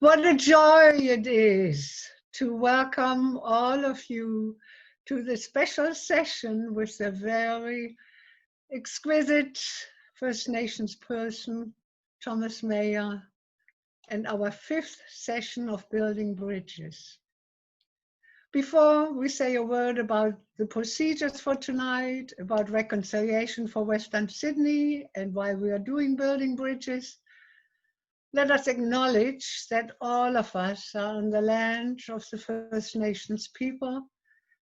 What a joy it is to welcome all of you to the special session with a very exquisite First Nations person, Thomas Mayer, and our 5th session of Building Bridges. Before we say a word about the procedures for tonight, about reconciliation for Western Sydney and why we are doing Building Bridges, let us acknowledge that all of us are on the land of the First Nations people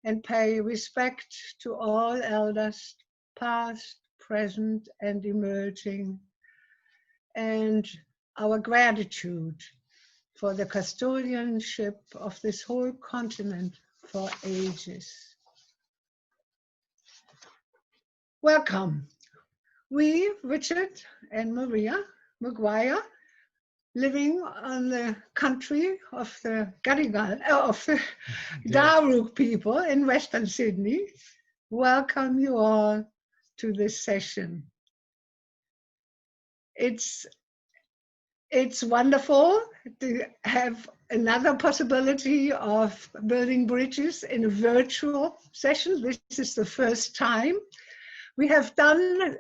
and pay respect to all elders, past, present, and emerging, and our gratitude for the custodianship of this whole continent for ages. Welcome. We, Richard and Maria Maguire, living on the country of the Gadigal, of the Darug people in Western Sydney, welcome you all to this session. It's wonderful to have another possibility of building bridges in a virtual session. This is the first time. We have done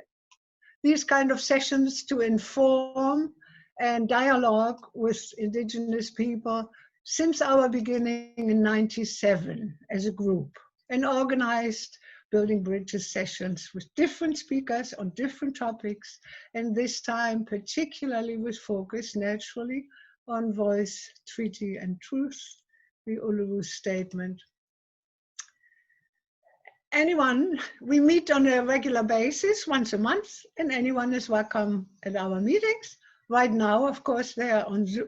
these kind of sessions to inform and dialogue with Indigenous people since our beginning in '97 as a group, and organized Building Bridges sessions with different speakers on different topics, and this time particularly with focus naturally on voice, treaty and truth, the Uluru Statement. We meet on a regular basis once a month, and anyone is welcome at our meetings. Right now, of course, they are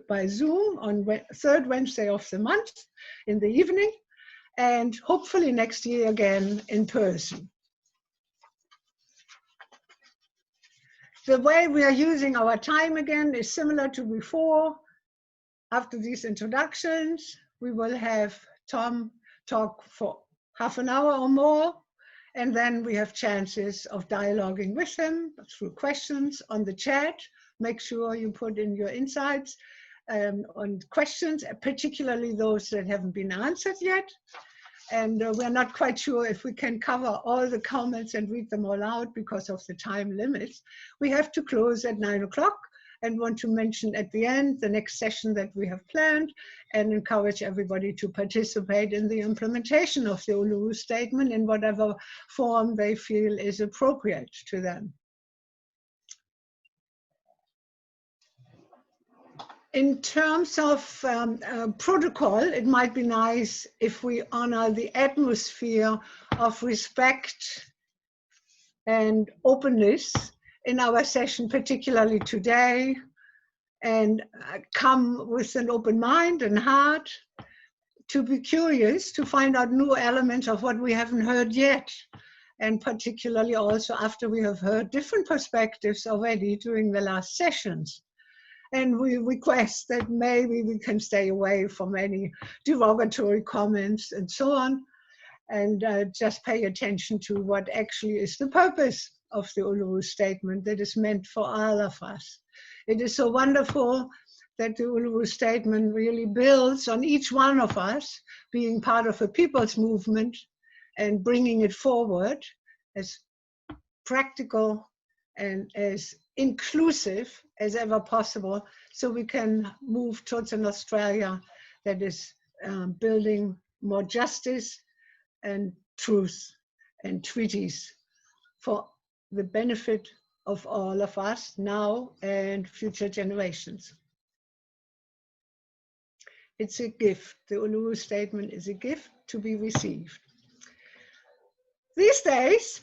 by Zoom on third Wednesday of the month in the evening, and hopefully next year again in person. The way we are using our time again is similar to before. After these introductions, we will have Tom talk for half an hour or more, and then we have chances of dialoguing with him through questions on the chat. Make sure you put in your insights on questions, particularly those that haven't been answered yet. And we're not quite sure if we can cover all the comments and read them all out because of the time limits. We have to close at 9 o'clock and want to mention at the end the next session that we have planned and encourage everybody to participate in the implementation of the Uluru Statement in whatever form they feel is appropriate to them. In terms of protocol, it might be nice if we honor the atmosphere of respect and openness in our session, particularly today, and come with an open mind and heart to be curious, to find out new elements of what we haven't heard yet, and particularly also after we have heard different perspectives already during the last sessions. And we request that maybe we can stay away from any derogatory comments and so on, and just pay attention to what actually is the purpose of the Uluru Statement that is meant for all of us. It is so wonderful that the Uluru Statement really builds on each one of us being part of a people's movement and bringing it forward as practical and as inclusive as ever possible, so we can move towards an Australia that is building more justice and truth and treaties for the benefit of all of us now and future generations. It's a gift. The Uluru Statement is a gift to be received. These days,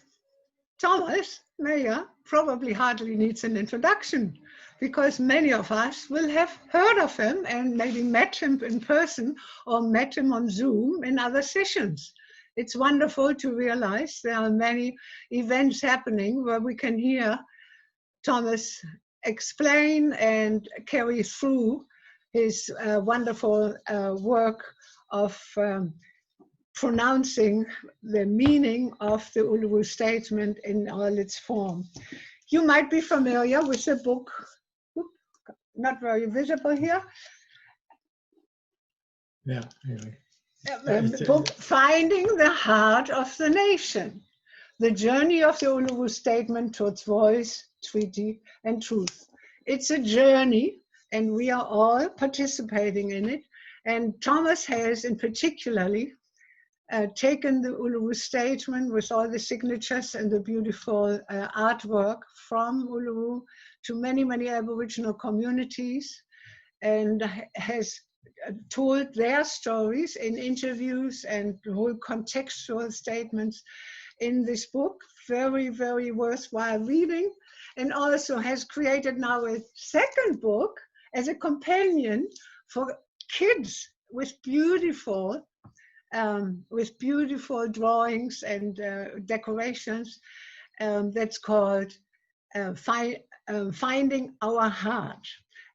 Thomas Mayer probably hardly needs an introduction, because many of us will have heard of him and maybe met him in person or met him on Zoom in other sessions. It's wonderful to realize there are many events happening where we can hear Thomas explain and carry through his wonderful work of pronouncing the meaning of the Uluru Statement in all its form. You might be familiar with the book, not very visible here, Yeah, really. Book Finding the Heart of the Nation, the journey of the Uluru Statement towards voice, treaty, and truth. It's a journey, and we are all participating in it. And Thomas has, in particularly, taken the Uluru Statement with all the signatures and the beautiful artwork from Uluru to many, many Aboriginal communities, and has told their stories in interviews and whole contextual statements in this book. Very, very worthwhile reading, and also has created now a second book as a companion for kids with beautiful drawings and decorations. That's called Finding Our Heart.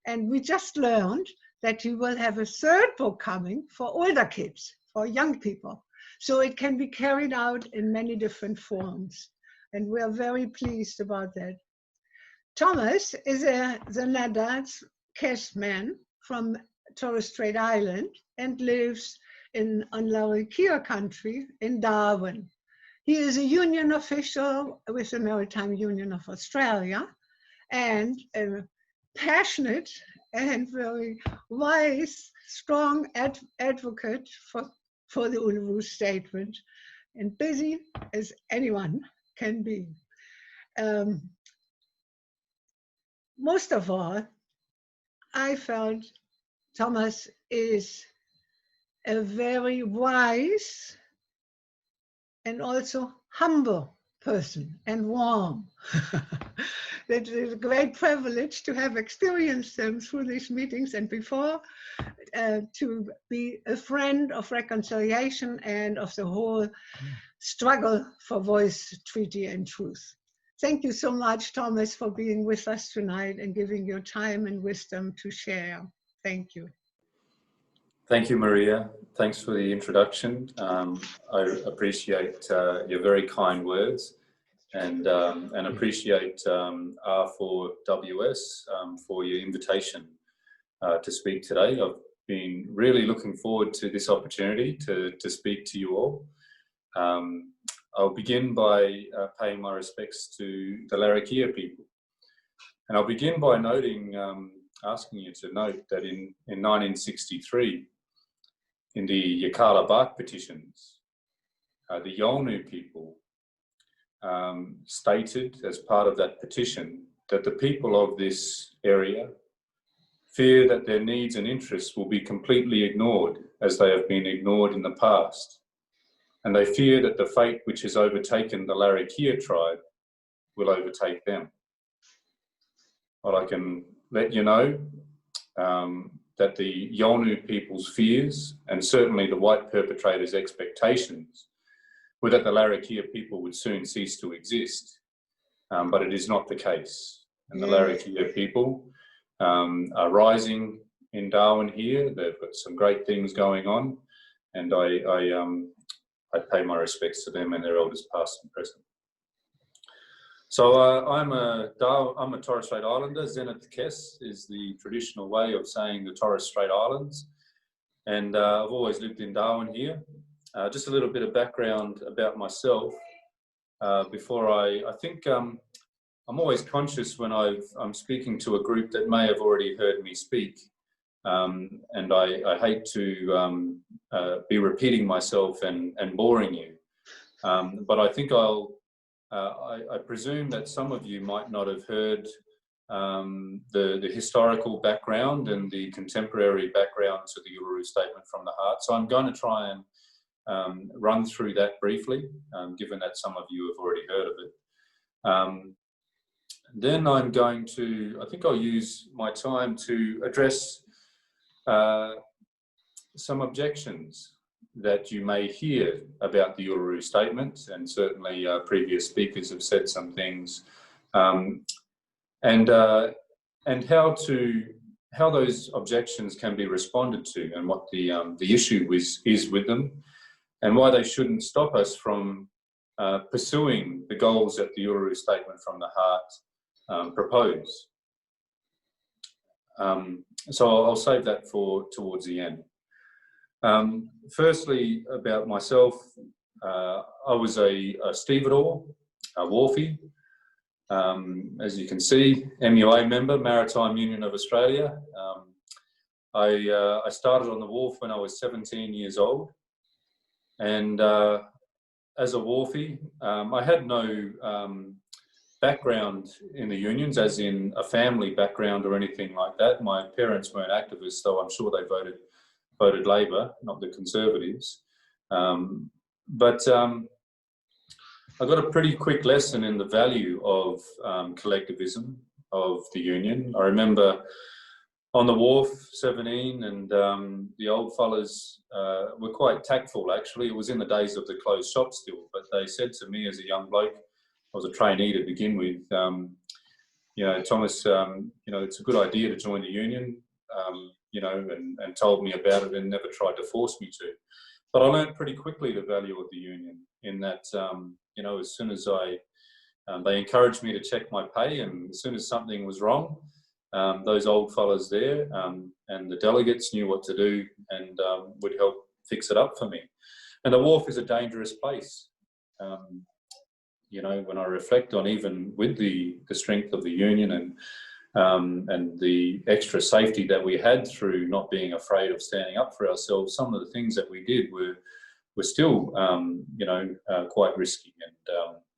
And we just learned that you will have a third book coming for older kids, for young people. So it can be carried out in many different forms. And we are very pleased about that. Thomas is the Denadth Kes man from Torres Strait Island and lives on Larrakia country in Darwin. He is a union official with the Maritime Union of Australia and a passionate and very wise, strong advocate for the Uluru Statement, and busy as anyone can be. Most of all, I felt Thomas is a very wise and also humble person, and warm. It is a great privilege to have experienced them through these meetings and before, to be a friend of reconciliation and of the whole struggle for voice, treaty, and truth. Thank you so much, Thomas, for being with us tonight and giving your time and wisdom to share. Thank you. Thank you, Maria. Thanks for the introduction. I appreciate your very kind words, and appreciate R4WS for your invitation to speak today. I've been really looking forward to this opportunity to speak to you all. I'll begin by paying my respects to the Larrakia people. And I'll begin by noting, asking you to note that in 1963, in the Yirrkala Bark petitions, the Yolngu people stated as part of that petition that the people of this area fear that their needs and interests will be completely ignored as they have been ignored in the past. And they fear that the fate which has overtaken the Larrakia tribe will overtake them. Well, I can let you know that the Yolngu people's fears, and certainly the white perpetrators' expectations, were that the Larrakia people would soon cease to exist. But it is not the case. And the Larrakia people are rising in Darwin here. They've got some great things going on, and I pay my respects to them and their elders past and present. So I'm a Torres Strait Islander. Denadth Kes is the traditional way of saying the Torres Strait Islands. And I've always lived in Darwin here. Just a little bit of background about myself before I think I'm always conscious when I'm speaking to a group that may have already heard me speak. And I hate to be repeating myself and boring you. But I think I presume that some of you might not have heard the historical background and the contemporary background to the Uluru Statement from the Heart. So I'm going to try and run through that briefly, given that some of you have already heard of it. Then I'm going to, I think I'll use my time to address some objections that you may hear about the Uluru Statement, and certainly previous speakers have said some things, and how those objections can be responded to, and what the issue is with them, and why they shouldn't stop us from pursuing the goals that the Uluru Statement from the Heart propose. So I'll save that for towards the end. Firstly, about myself, I was a stevedore, a wharfie. As you can see, MUA member, Maritime Union of Australia. I started on the wharf when I was 17 years old, and as a wharfie, I had no background in the unions, as in a family background or anything like that. My parents weren't activists, though I'm sure they voted Labor, not the Conservatives. But I got a pretty quick lesson in the value of collectivism, of the union. I remember on the wharf, 17, and the old fellas were quite tactful, actually. It was in the days of the closed shop still, but they said to me as a young bloke, I was a trainee to begin with, you know, Thomas, you know, it's a good idea to join the union, you know, and told me about it and never tried to force me to. But I learned pretty quickly the value of the union in that, you know, as soon as they encouraged me to check my pay, and as soon as something was wrong, those old fellas there and the delegates knew what to do and would help fix it up for me. And the wharf is a dangerous place. You know, when I reflect on, even with the strength of the union and the extra safety that we had through not being afraid of standing up for ourselves, some of the things that we did were still, you know, quite risky, and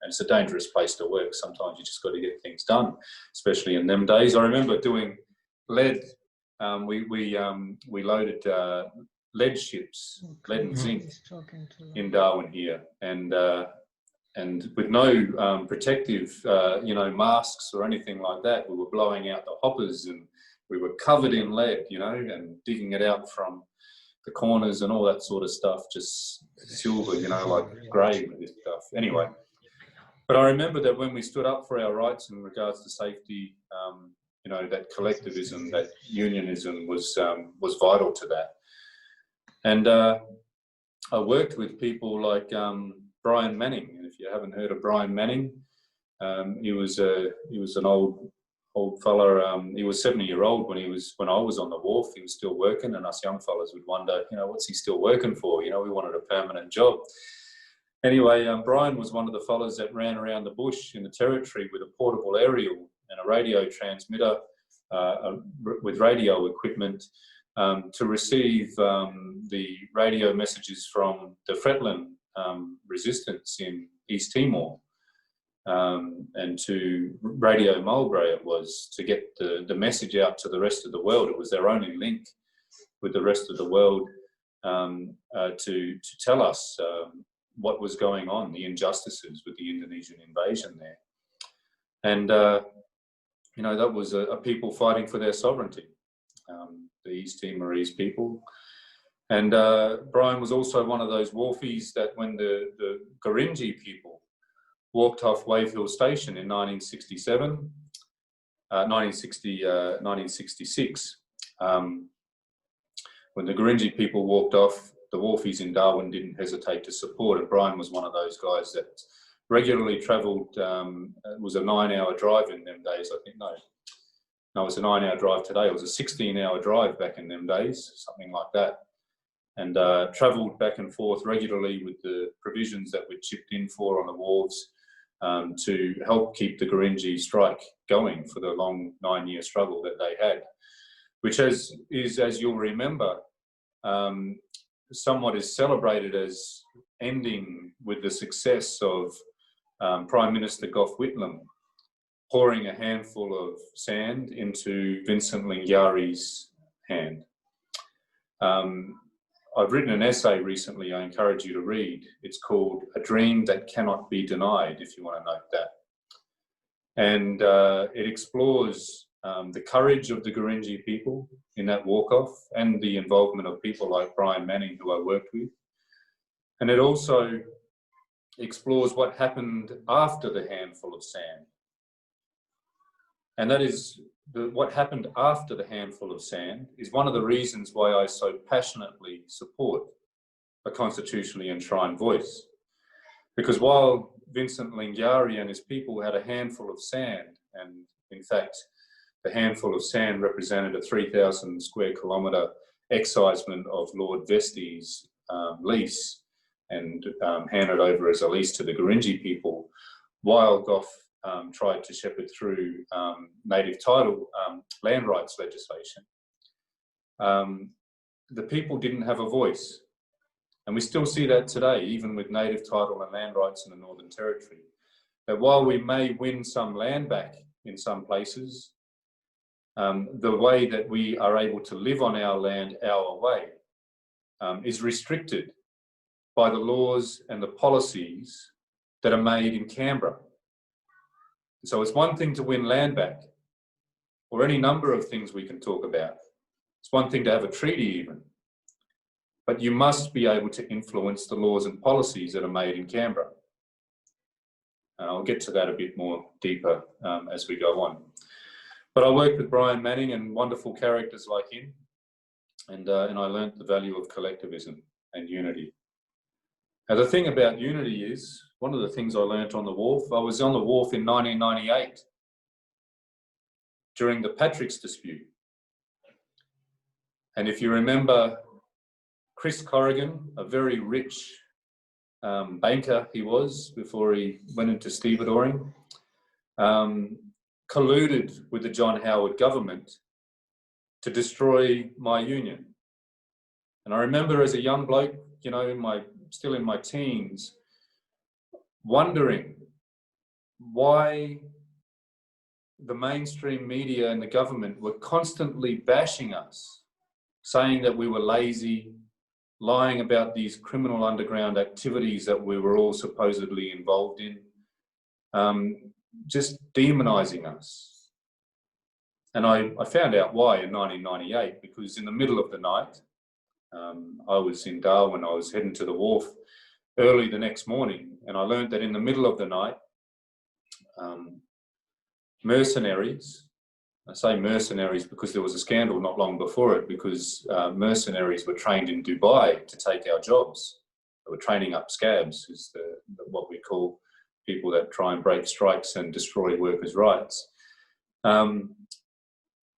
it's a dangerous place to work. Sometimes you just got to get things done, especially in them days. I remember doing lead. We loaded lead ships, lead and zinc, in Darwin here, and with no protective, you know, masks or anything like that. We were blowing out the hoppers, and we were covered in lead, you know, and digging it out from the corners and all that sort of stuff, just silver, you know, like grey with this stuff. Anyway, but I remember that when we stood up for our rights in regards to safety, you know, that collectivism, that unionism was vital to that. And I worked with people like Brian Manning. And if you haven't heard of Brian Manning, he was an old fella. He was 70-year-old when I was on the wharf. He was still working, and us young fellas would wonder, you know, what's he still working for? You know, we wanted a permanent job. Anyway, Brian was one of the fellas that ran around the bush in the territory with a portable aerial and a radio transmitter with radio equipment to receive the radio messages from the Fretland resistance in East Timor. And to Radio Mulgrave, it was to get the message out to the rest of the world. It was their only link with the rest of the world to tell us what was going on, the injustices with the Indonesian invasion there. And, you know, that was a people fighting for their sovereignty, the East Timorese people. And Brian was also one of those wharfies that when the Gurindji people walked off Wave Hill Station in 1966. When the Gurindji people walked off, the wharfies in Darwin didn't hesitate to support it. Brian was one of those guys that regularly travelled. It was a 9-hour drive in them days, I think. No, it's a 9-hour drive today. It was a 16-hour drive back in them days, something like that. And travelled back and forth regularly with the provisions that were chipped in for on the wharves to help keep the Gurindji strike going for the long 9-year struggle that they had, which is, as you'll remember, somewhat is celebrated as ending with the success of Prime Minister Gough Whitlam pouring a handful of sand into Vincent Lingiari's hand. I've written an essay recently I encourage you to read. It's called A Dream That Cannot Be Denied, if you want to note that. And it explores the courage of the Gurindji people in that walk-off and the involvement of people like Brian Manning, who I worked with. And it also explores what happened after the handful of sand. And that is, what happened after the handful of sand is one of the reasons why I so passionately support a constitutionally enshrined voice. Because while Vincent Lingiari and his people had a handful of sand, and in fact, the handful of sand represented a 3,000 square kilometre excisement of Lord Vestey's lease and handed over as a lease to the Gurindji people, while Gough tried to shepherd through native title land rights legislation. The people didn't have a voice. And we still see that today, even with native title and land rights in the Northern Territory. That while we may win some land back in some places, the way that we are able to live on our land our way is restricted by the laws and the policies that are made in Canberra. So it's one thing to win land back, or any number of things we can talk about. It's one thing to have a treaty even. But you must be able to influence the laws and policies that are made in Canberra. And I'll get to that a bit more deeper as we go on. But I worked with Brian Manning and wonderful characters like him, and I learnt the value of collectivism and unity. Now the thing about unity is, one of the things I learnt on the wharf, I was on the wharf in 1998 during the Patrick's dispute. And if you remember, Chris Corrigan, a very rich banker he was before he went into stevedoring, colluded with the John Howard government to destroy my union. And I remember as a young bloke, you know, still in my teens, wondering why the mainstream media and the government were constantly bashing us, saying that we were lazy, lying about these criminal underground activities that we were all supposedly involved in, just demonising us. And I found out why in 1998, because in the middle of the night, I was in Darwin, I was heading to the wharf early the next morning, and I learned that in the middle of the night, mercenaries, I say mercenaries because there was a scandal not long before it, because mercenaries were trained in Dubai to take our jobs. They were training up scabs, who's what we call people that try and break strikes and destroy workers' rights.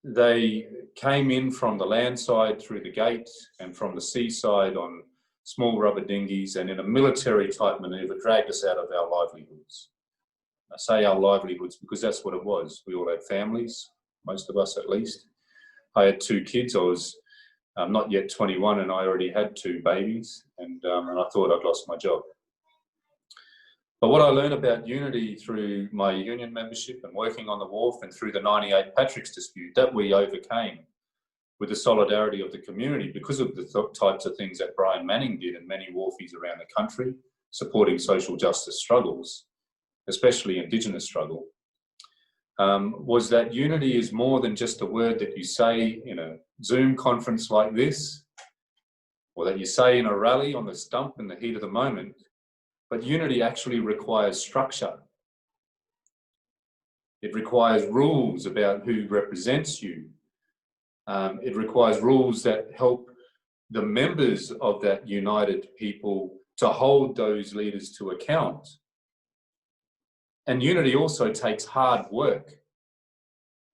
They came in from the land side through the gate and from the seaside on small rubber dinghies, and in a military type manoeuvre dragged us out of our livelihoods. I say our livelihoods because that's what it was. We all had families, most of us at least. I had 2 kids. I was not yet 21 and I already had 2 babies, and I thought I'd lost my job. But what I learned about unity through my union membership and working on the wharf and through the 98 Patrick's dispute, that we overcame with the solidarity of the community because of the types of things that Brian Manning did and many wharfies around the country, supporting social justice struggles, especially Indigenous struggle, was that unity is more than just a word that you say in a Zoom conference like this, or that you say in a rally on the stump in the heat of the moment. But unity actually requires structure. It requires rules about who represents you. It requires rules that help the members of that united people to hold those leaders to account. And unity also takes hard work,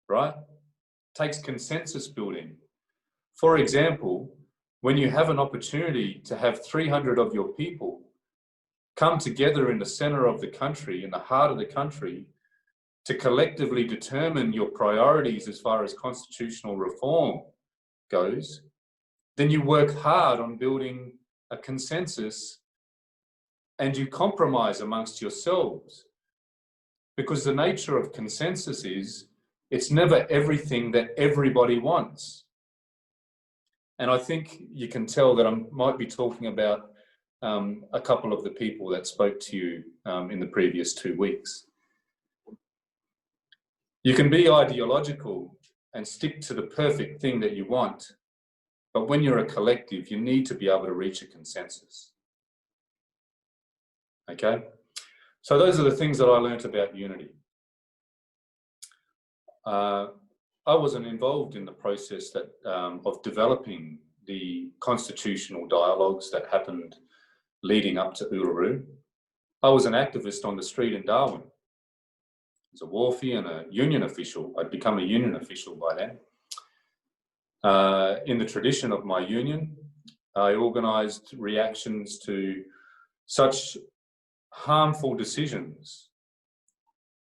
right? It takes consensus building. For example, when you have an opportunity to have 300 of your people come together in the centre of the country, in the heart of the country, to collectively determine your priorities as far as constitutional reform goes, then you work hard on building a consensus and you compromise amongst yourselves. Because the nature of consensus is, it's never everything that everybody wants. And I think you can tell that I might be talking about a couple of the people that spoke to you in the previous 2 weeks. You can be ideological and stick to the perfect thing that you want, but when you're a collective, you need to be able to reach a consensus. Okay? So those are the things that I learnt about unity. I wasn't involved in the process that of developing the constitutional dialogues that happened leading up to Uluru. I was an activist on the street in Darwin. As a wharfie and a union official. I'd become a union official by then. In the tradition of my union, I organised reactions to such harmful decisions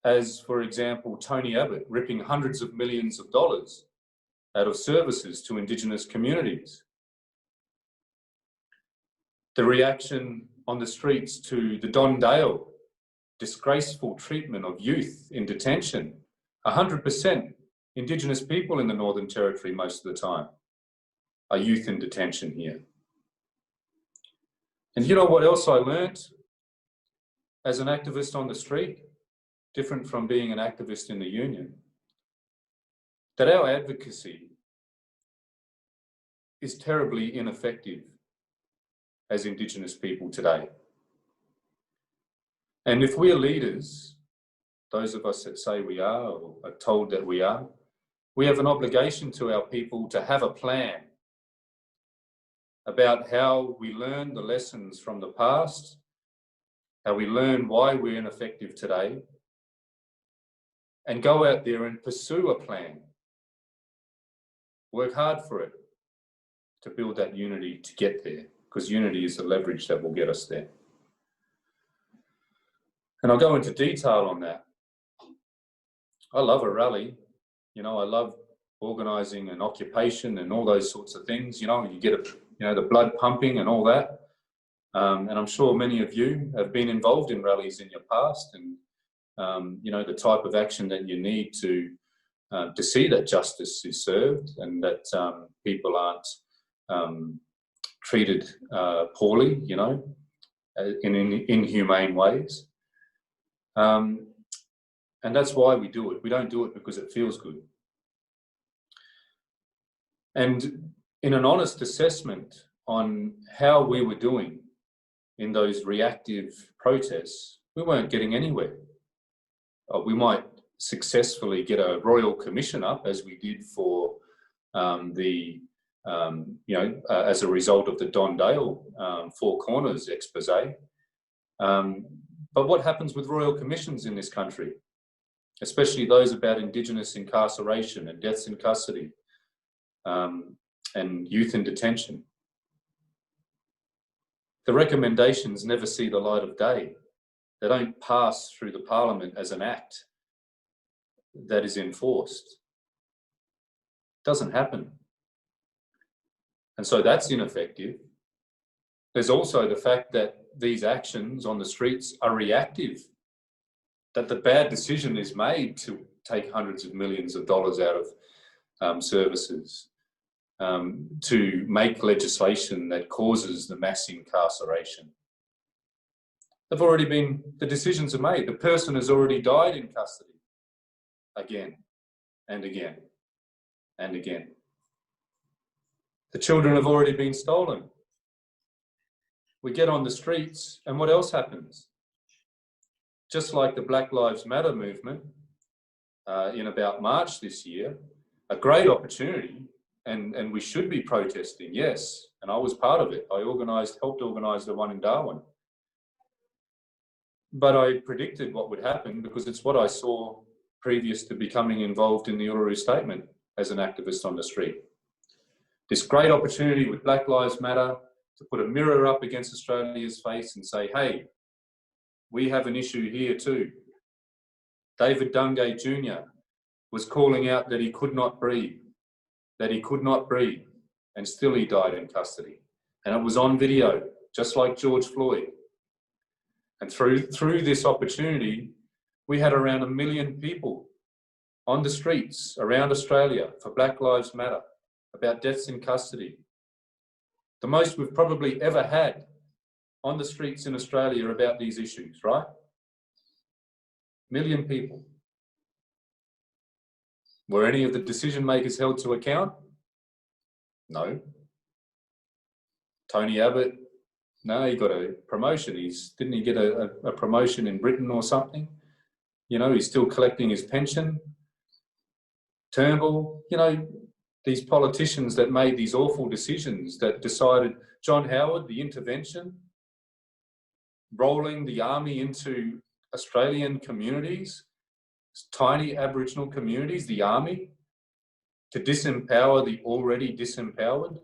as, for example, Tony Abbott ripping hundreds of millions of dollars out of services to Indigenous communities. The reaction on the streets to the Don Dale disgraceful treatment of youth in detention. 100% Indigenous people in the Northern Territory most of the time are youth in detention here. And you know what else I learnt as an activist on the street, different from being an activist in the union? That our advocacy is terribly ineffective as Indigenous people today. And if we're leaders, those of us that say we are or are told that we have an obligation to our people to have a plan about how we learn the lessons from the past, how we learn why we're ineffective today, and go out there and pursue a plan. Work hard for it to build that unity to get there, because unity is the leverage that will get us there. And I'll go into detail on that. I love a rally. You know, I love organising an occupation and all those sorts of things. You know, you get the blood pumping and all that. And I'm sure many of you have been involved in rallies in your past, and you know, the type of action that you need to see that justice is served and that people aren't treated poorly, you know, in inhumane ways. And that's why we do it. We don't do it because it feels good. And in an honest assessment on how we were doing in those reactive protests, we weren't getting anywhere. We might successfully get a royal commission up, as we did for as a result of the Don Dale Four Corners expose. But what happens with royal commissions in this country, especially those about Indigenous incarceration and deaths in custody and youth in detention? The recommendations never see the light of day. They don't pass through the Parliament as an act that is enforced. It doesn't happen. And so that's ineffective. There's also the fact that these actions on the streets are reactive, that the bad decision is made to take hundreds of millions of dollars out of services, to make legislation that causes the mass incarceration. The decisions are made. The person has already died in custody again and again and again. The children have already been stolen. We get on the streets, and what else happens? Just like the Black Lives Matter movement in about March this year, a great opportunity, and we should be protesting, yes, and I was part of it. I helped organise the one in Darwin. But I predicted what would happen because it's what I saw previous to becoming involved in the Uluru Statement as an activist on the street. This great opportunity with Black Lives Matter to put a mirror up against Australia's face and say, hey, we have an issue here too. David Dungay Jr. was calling out that he could not breathe, and still he died in custody. And it was on video, just like George Floyd. And through this opportunity, we had around 1 million people on the streets around Australia for Black Lives Matter, about deaths in custody. The most we've probably ever had on the streets in Australia about these issues, right? 1 million people. Were any of the decision makers held to account? No. Tony Abbott, no, he got a promotion. Didn't he get a promotion in Britain or something? You know, he's still collecting his pension. Turnbull, you know, these politicians that made these awful decisions that decided, John Howard, the intervention, rolling the army into Australian communities, tiny Aboriginal communities, the army, to disempower the already disempowered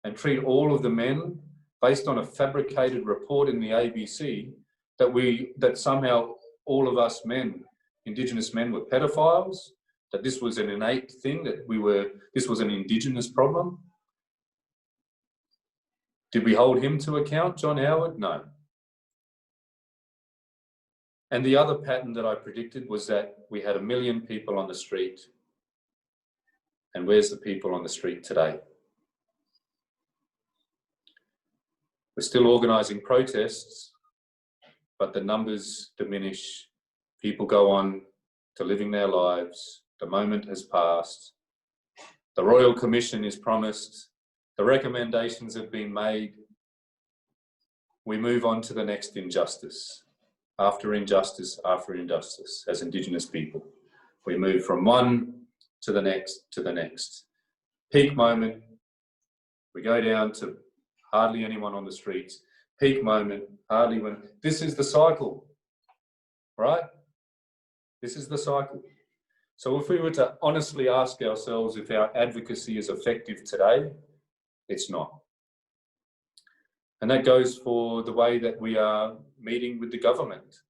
and treat all of the men based on a fabricated report in the ABC that somehow all of us men, Indigenous men, were pedophiles, that this was an innate thing, that this was an Indigenous problem. Did we hold him to account, John Howard? No. And the other pattern that I predicted was that we had 1 million people on the street. And where's the people on the street today? We're still organising protests, but the numbers diminish. People go on to living their lives. The moment has passed. The Royal Commission is promised. The recommendations have been made. We move on to the next injustice. After injustice, after injustice, as Indigenous people. We move from one to the next, to the next. Peak moment, we go down to hardly anyone on the streets. Peak moment, hardly one. This is the cycle, right? This is the cycle. So if we were to honestly ask ourselves if our advocacy is effective today, it's not. And that goes for the way that we are meeting with the government.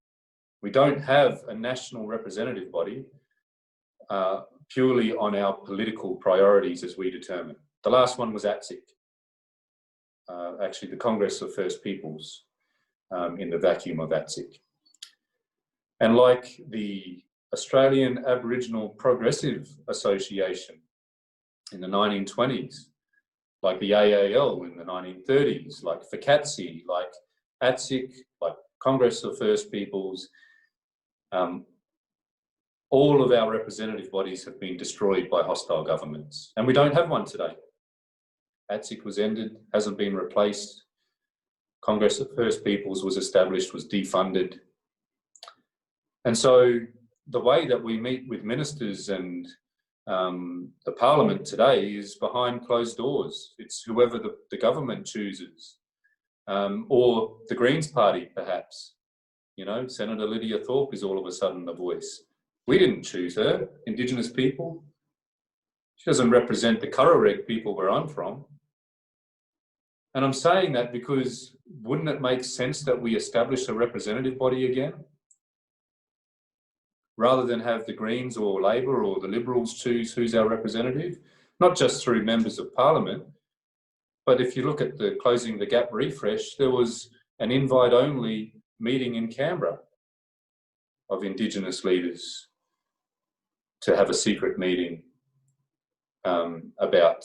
We don't have a national representative body purely on our political priorities as we determine. The last one was ATSIC, actually the Congress of First Peoples in the vacuum of ATSIC. And like the Australian Aboriginal Progressive Association in the 1920s, like the AAL in the 1930s, like FCATSI, like ATSIC, like Congress of First Peoples, all of our representative bodies have been destroyed by hostile governments. And we don't have one today. ATSIC was ended, hasn't been replaced. Congress of First Peoples was established, was defunded. And so the way that we meet with ministers and the Parliament today is behind closed doors. It's whoever the government chooses, or the Greens Party, perhaps. You know, Senator Lydia Thorpe is all of a sudden the voice. We didn't choose her, Indigenous people. She doesn't represent the Kurrareg people where I'm from. And I'm saying that because wouldn't it make sense that we establish a representative body again? Rather than have the Greens or Labor or the Liberals choose who's our representative, not just through members of Parliament, but if you look at the Closing the Gap refresh, there was an invite-only meeting in Canberra of Indigenous leaders to have a secret meeting about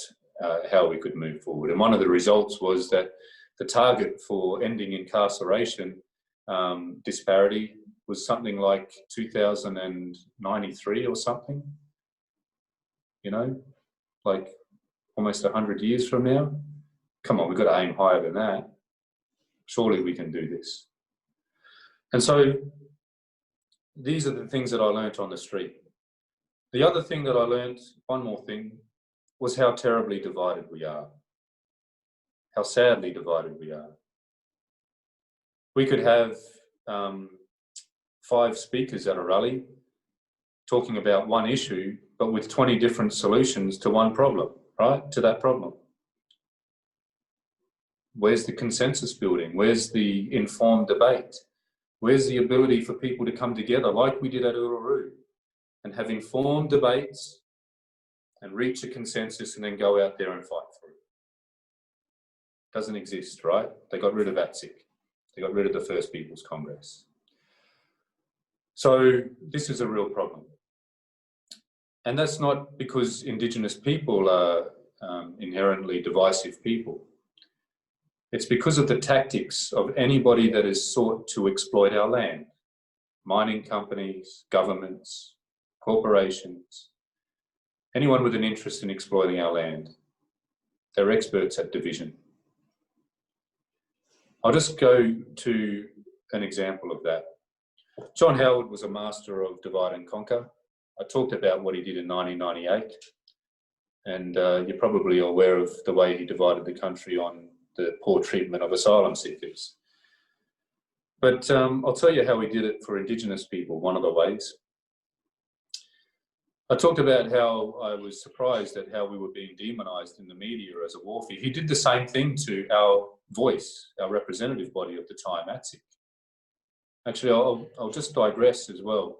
how we could move forward. And one of the results was that the target for ending incarceration disparity was something like 2093 or something, you know, like almost 100 years from now. Come on, we've got to aim higher than that. Surely we can do this. And so these are the things that I learnt on the street. The other thing that I learnt, one more thing, was how terribly divided we are, how sadly divided we are. We could have 5 speakers at a rally talking about one issue, but with 20 different solutions to one problem, right? To that problem. Where's the consensus building? Where's the informed debate? Where's the ability for people to come together like we did at Uluru and have informed debates and reach a consensus and then go out there and fight for it? Doesn't exist, right? They got rid of ATSIC. They got rid of the First Peoples Congress. So this is a real problem. And that's not because Indigenous people are inherently divisive people. It's because of the tactics of anybody that has sought to exploit our land. Mining companies, governments, corporations, anyone with an interest in exploiting our land. They're experts at division. I'll just go to an example of that. John Howard was a master of divide and conquer. I talked about what he did in 1998, and you're probably aware of the way he divided the country on the poor treatment of asylum seekers. But I'll tell you how he did it for Indigenous people, one of the ways. I talked about how I was surprised at how we were being demonised in the media as a warfare. He did the same thing to our voice, our representative body at the time, ATSIC. Actually, I'll just digress as well.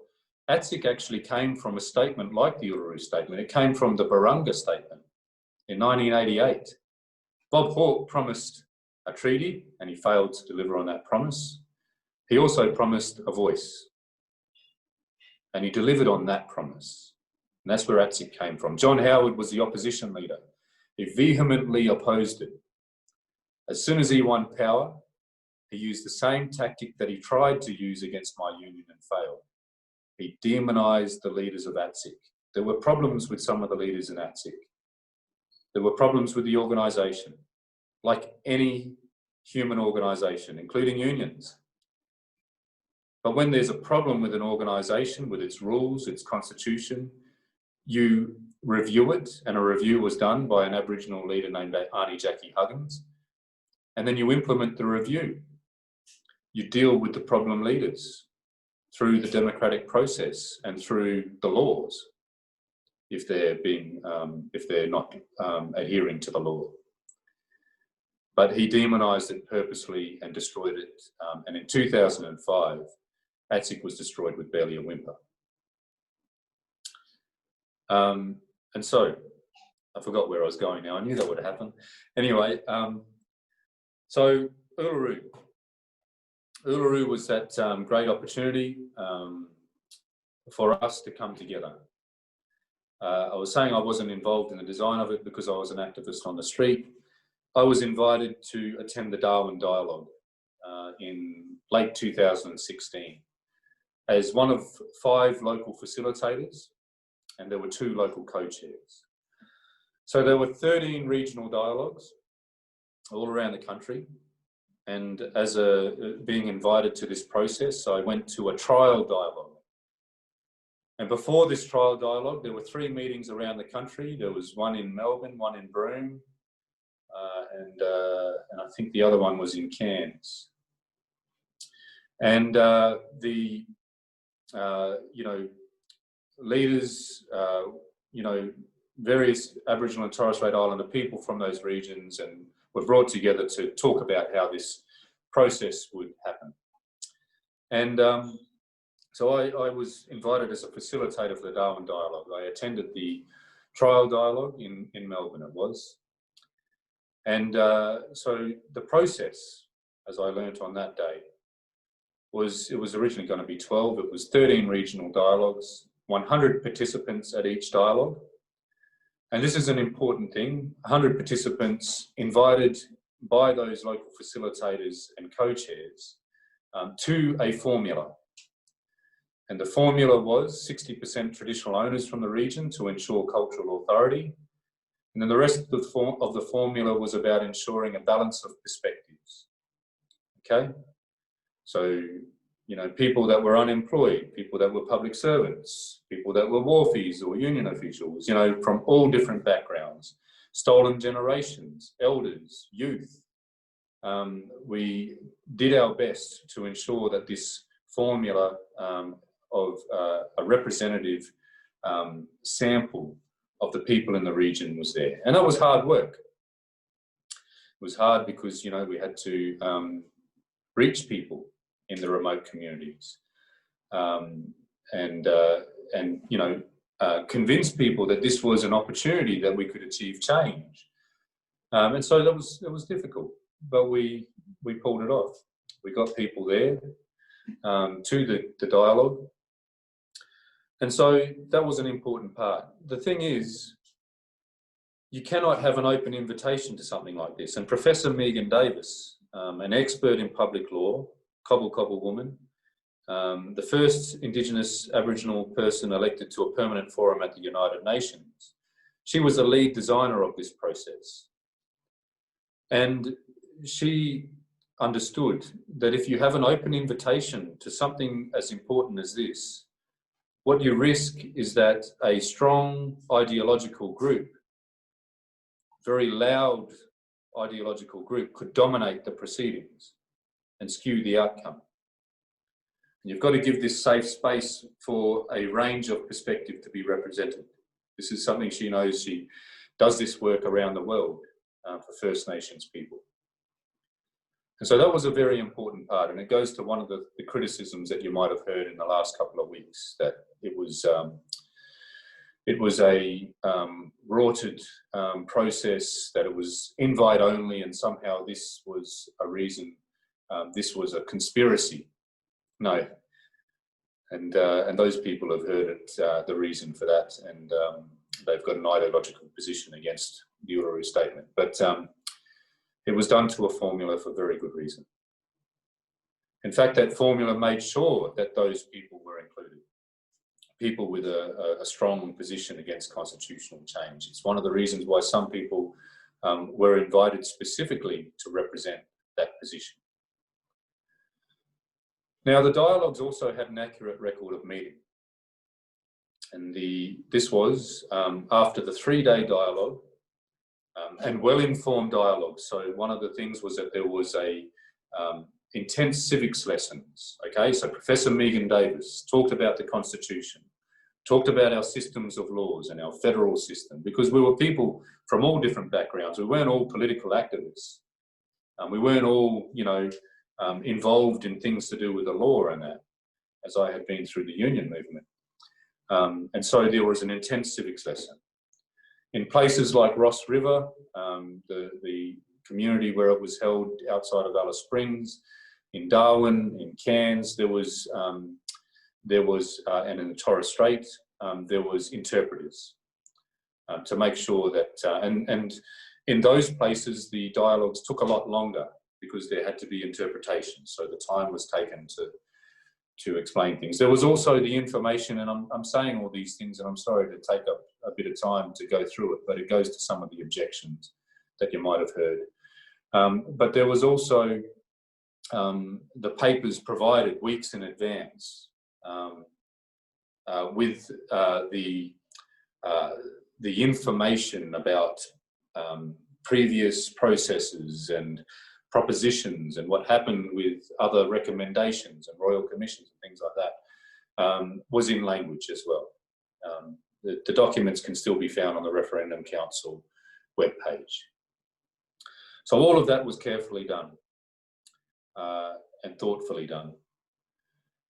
ATSIC actually came from a statement like the Uluru Statement. It came from the Barunga Statement in 1988. Bob Hawke promised a treaty and he failed to deliver on that promise. He also promised a voice and he delivered on that promise. And that's where ATSIC came from. John Howard was the opposition leader. He vehemently opposed it. As soon as he won power, he used the same tactic that he tried to use against my union and failed. He demonised the leaders of ATSIC. There were problems with some of the leaders in ATSIC. There were problems with the organisation, like any human organisation, including unions. But when there's a problem with an organisation, with its rules, its constitution, you review it, and a review was done by an Aboriginal leader named Auntie Jackie Huggins, and then you implement the review. You deal with the problem leaders through the democratic process and through the laws, if they're not adhering to the law. But he demonised it purposely and destroyed it. And in 2005, ATSIC was destroyed with barely a whimper. And so, I forgot where I was going now. I knew that would happen. Anyway, so Uluru. Uluru was that great opportunity for us to come together. I was saying I wasn't involved in the design of it because I was an activist on the street. I was invited to attend the Darwin Dialogue in late 2016 as one of 5 local facilitators, and there were 2 local co-chairs. So there were 13 regional dialogues all around the country. And as being invited to this process, I went to a trial dialogue. And before this trial dialogue, there were 3 meetings around the country. There was one in Melbourne, one in Broome, and I think the other one was in Cairns. And the leaders, various Aboriginal and Torres Strait Islander people from those regions, and were brought together to talk about how this process would happen. And so I was invited as a facilitator for the Darwin Dialogue. I attended the trial dialogue in Melbourne, it was. And so the process, as I learnt on that day, it was originally going to be 12. It was 13 regional dialogues, 100 participants at each dialogue. And this is an important thing, 100 participants invited by those local facilitators and co-chairs to a formula. And the formula was 60% traditional owners from the region to ensure cultural authority. And then the rest of the formula was about ensuring a balance of perspectives. Okay? So, people that were unemployed, people that were public servants, people that were wharfies or union officials, from all different backgrounds, stolen generations, elders, youth. We did our best to ensure that this formula of a representative sample of the people in the region was there. And that was hard work. It was hard because, we had to reach people in the remote communities and convince people that this was an opportunity that we could achieve change. And so that was difficult, but we pulled it off. We got people there to the dialogue. And so that was an important part. The thing is, you cannot have an open invitation to something like this. And Professor Megan Davis, an expert in public law, Cobble woman, the first Indigenous Aboriginal person elected to a permanent forum at the United Nations, she was the lead designer of this process. And she understood that if you have an open invitation to something as important as this, what you risk is that a strong ideological group, very loud ideological group, could dominate the proceedings and skew the outcome. You've got to give this safe space for a range of perspective to be represented. This is something she knows. She does this work around the world for First Nations people. And so that was a very important part, and it goes to one of the criticisms that you might have heard in the last couple of weeks, that it was a rorted process, that it was invite only, and somehow this was a reason, this was a conspiracy. No, and those people have heard it, the reason for that, and they've got an ideological position against the Uluru Statement. But it was done to a formula for very good reason. In fact, that formula made sure that those people were included, people with a strong position against constitutional change. It's one of the reasons why some people were invited specifically to represent that position. Now, the dialogues also had an accurate record of meeting. And this was after the 3-day dialogue, and well-informed dialogue. So one of the things was that there was a intense civics lessons. Okay, so Professor Megan Davis talked about the Constitution, talked about our systems of laws and our federal system, because we were people from all different backgrounds. We weren't all political activists. We weren't all, involved in things to do with the law and that, as I had been through the union movement. And so there was an intense civics lesson. In places like Ross River, the community where it was held outside of Alice Springs, in Darwin, in Cairns, there was, and in the Torres Strait, there was interpreters to make sure that, and in those places, the dialogues took a lot longer because there had to be interpretation. So the time was taken to explain things. There was also the information, and I'm saying all these things, and I'm sorry to take up a bit of time to go through it, but it goes to some of the objections that you might have heard. But there was also the papers provided weeks in advance with the information about previous processes and propositions and what happened with other recommendations and royal commissions and things like that, was in language as well. The documents can still be found on the Referendum Council webpage. So all of that was carefully done and thoughtfully done.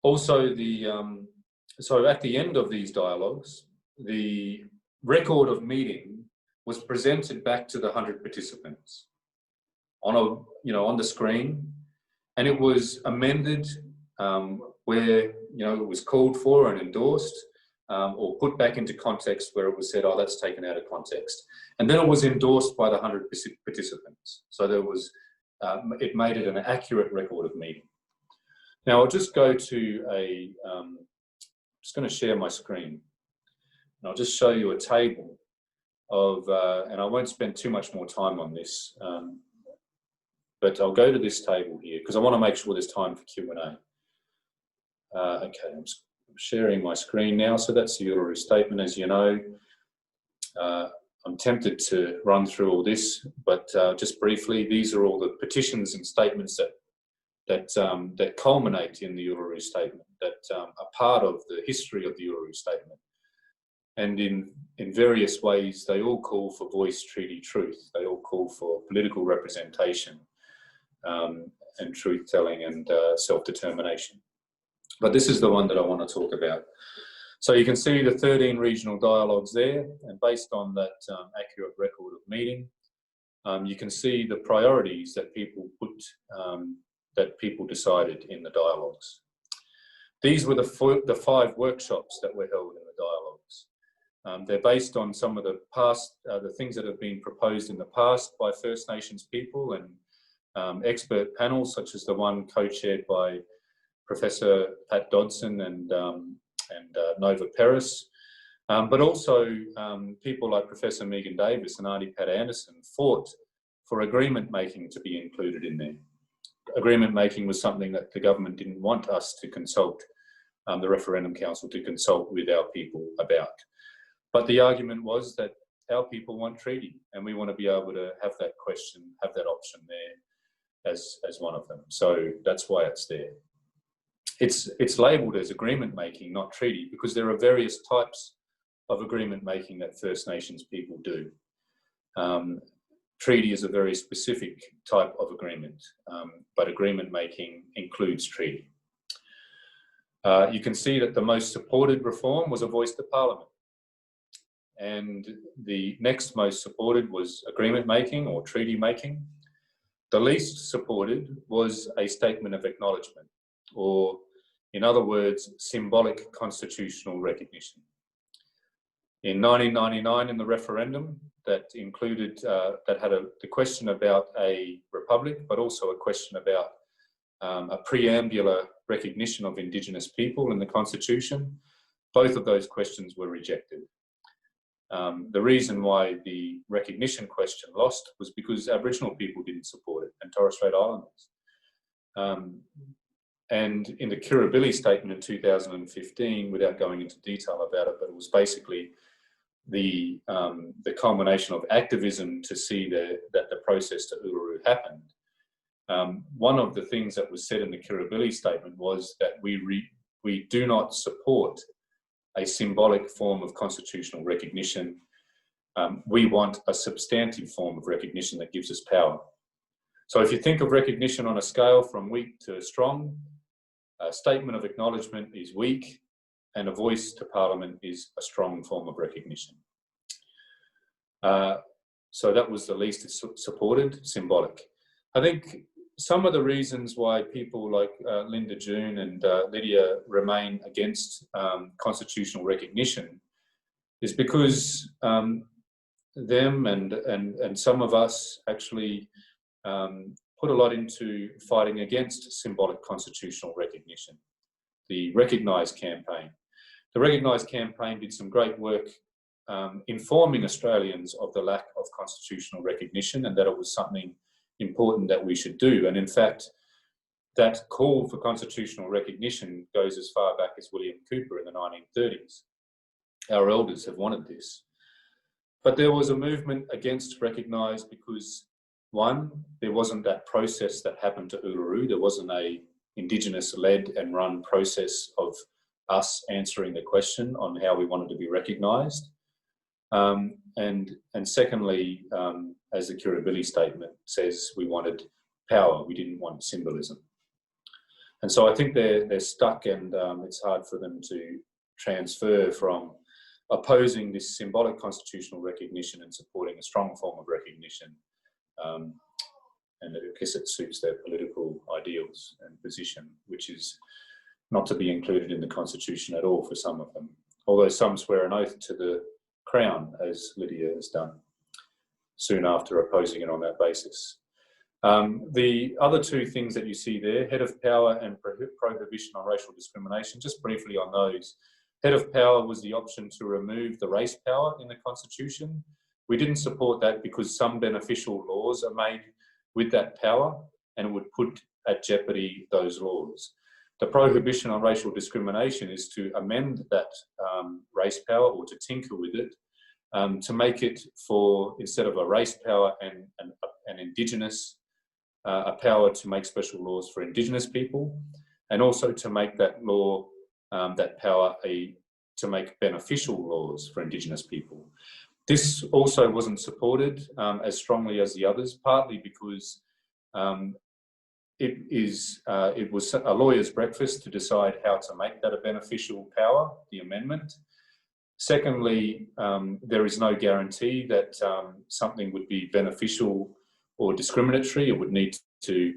Also, so at the end of these dialogues, the record of meeting was presented back to the 100 participants on the screen, and it was amended where it was called for and endorsed, or put back into context where it was said, oh, that's taken out of context, and then it was endorsed by the 100 participants. So there was, it made it an accurate record of meeting. Now I'll just go to just going to share my screen, and I'll just show you a table of, and I won't spend too much more time on this. But I'll go to this table here because I want to make sure there's time for Q&A. Okay, I'm sharing my screen now. So that's the Uluru Statement, as you know. I'm tempted to run through all this, but just briefly, these are all the petitions and statements that culminate in the Uluru Statement, that are part of the history of the Uluru Statement. And in various ways, they all call for voice, treaty, truth. They all call for political representation, and truth-telling and self-determination. But this is the one that I want to talk about. So you can see the 13 regional dialogues there, and based on that accurate record of meeting, you can see the priorities that people decided in the dialogues. These were the 5 workshops that were held in the dialogues. They're based on some of the past, the things that have been proposed in the past by First Nations people and expert panels, such as the one co-chaired by Professor Pat Dodson and Nova Peris, but also people like Professor Megan Davis and Auntie Pat Anderson fought for agreement making to be included in there. Agreement making was something that the government didn't want us to consult, the Referendum Council to consult with our people about. But the argument was that our people want treaty, and we want to be able to have that question, have that option there as one of them. So that's why it's there. it's labelled as agreement making, not treaty, because there are various types of agreement making that First Nations people do. Treaty is a very specific type of agreement, but agreement making includes treaty. You can see that the most supported reform was a voice to Parliament. And the next most supported was agreement making or treaty making. The least supported was a statement of acknowledgement, or in other words, symbolic constitutional recognition. In 1999, in the referendum that included, that had the question about a republic, but also a question about a preambular recognition of Indigenous people in the Constitution, both of those questions were rejected. The reason why the recognition question lost was because Aboriginal people didn't support it, and Torres Strait Islanders. And in the Kirribilli Statement in 2015, without going into detail about it, but it was basically the culmination of activism to see that the process to Uluru happened. One of the things that was said in the Kirribilli Statement was that we do not support a symbolic form of constitutional recognition. We want a substantive form of recognition that gives us power. So if you think of recognition on a scale from weak to strong, a statement of acknowledgement is weak, and a voice to Parliament is a strong form of recognition. So that was the least supported, symbolic. I think some of the reasons why people like Linda June and Lydia remain against constitutional recognition is because them and some of us actually put a lot into fighting against symbolic constitutional recognition. The Recognise campaign. The Recognise campaign did some great work informing Australians of the lack of constitutional recognition and that it was something important that we should do. And in fact, that call for constitutional recognition goes as far back as William Cooper in the 1930s. Our elders have wanted this. But there was a movement against Recognise because, one, there wasn't that process that happened to Uluru. There wasn't a Indigenous-led and run process of us answering the question on how we wanted to be recognised. And secondly, as the Kirribilli Statement says, we wanted power. We didn't want symbolism. And so I think they're stuck, and it's hard for them to transfer from opposing this symbolic constitutional recognition and supporting a strong form of recognition. And I guess it suits their political ideals and position, which is not to be included in the Constitution at all for some of them. Although some swear an oath to the Crown, as Lydia has done, soon after opposing it on that basis. The other two things that you see there, head of power and prohibition on racial discrimination, just briefly on those. Head of power was the option to remove the race power in the Constitution. We didn't support that because some beneficial laws are made with that power and it would put at jeopardy those laws. The prohibition on racial discrimination is to amend that race power, or to tinker with it, to make it for, instead of a race power and an Indigenous, a power to make special laws for Indigenous people, and also to make that law, that power, to make beneficial laws for Indigenous people. This also wasn't supported as strongly as the others, partly because it was a lawyer's breakfast to decide how to make that a beneficial power, the amendment. Secondly, there is no guarantee that something would be beneficial or discriminatory. It would need to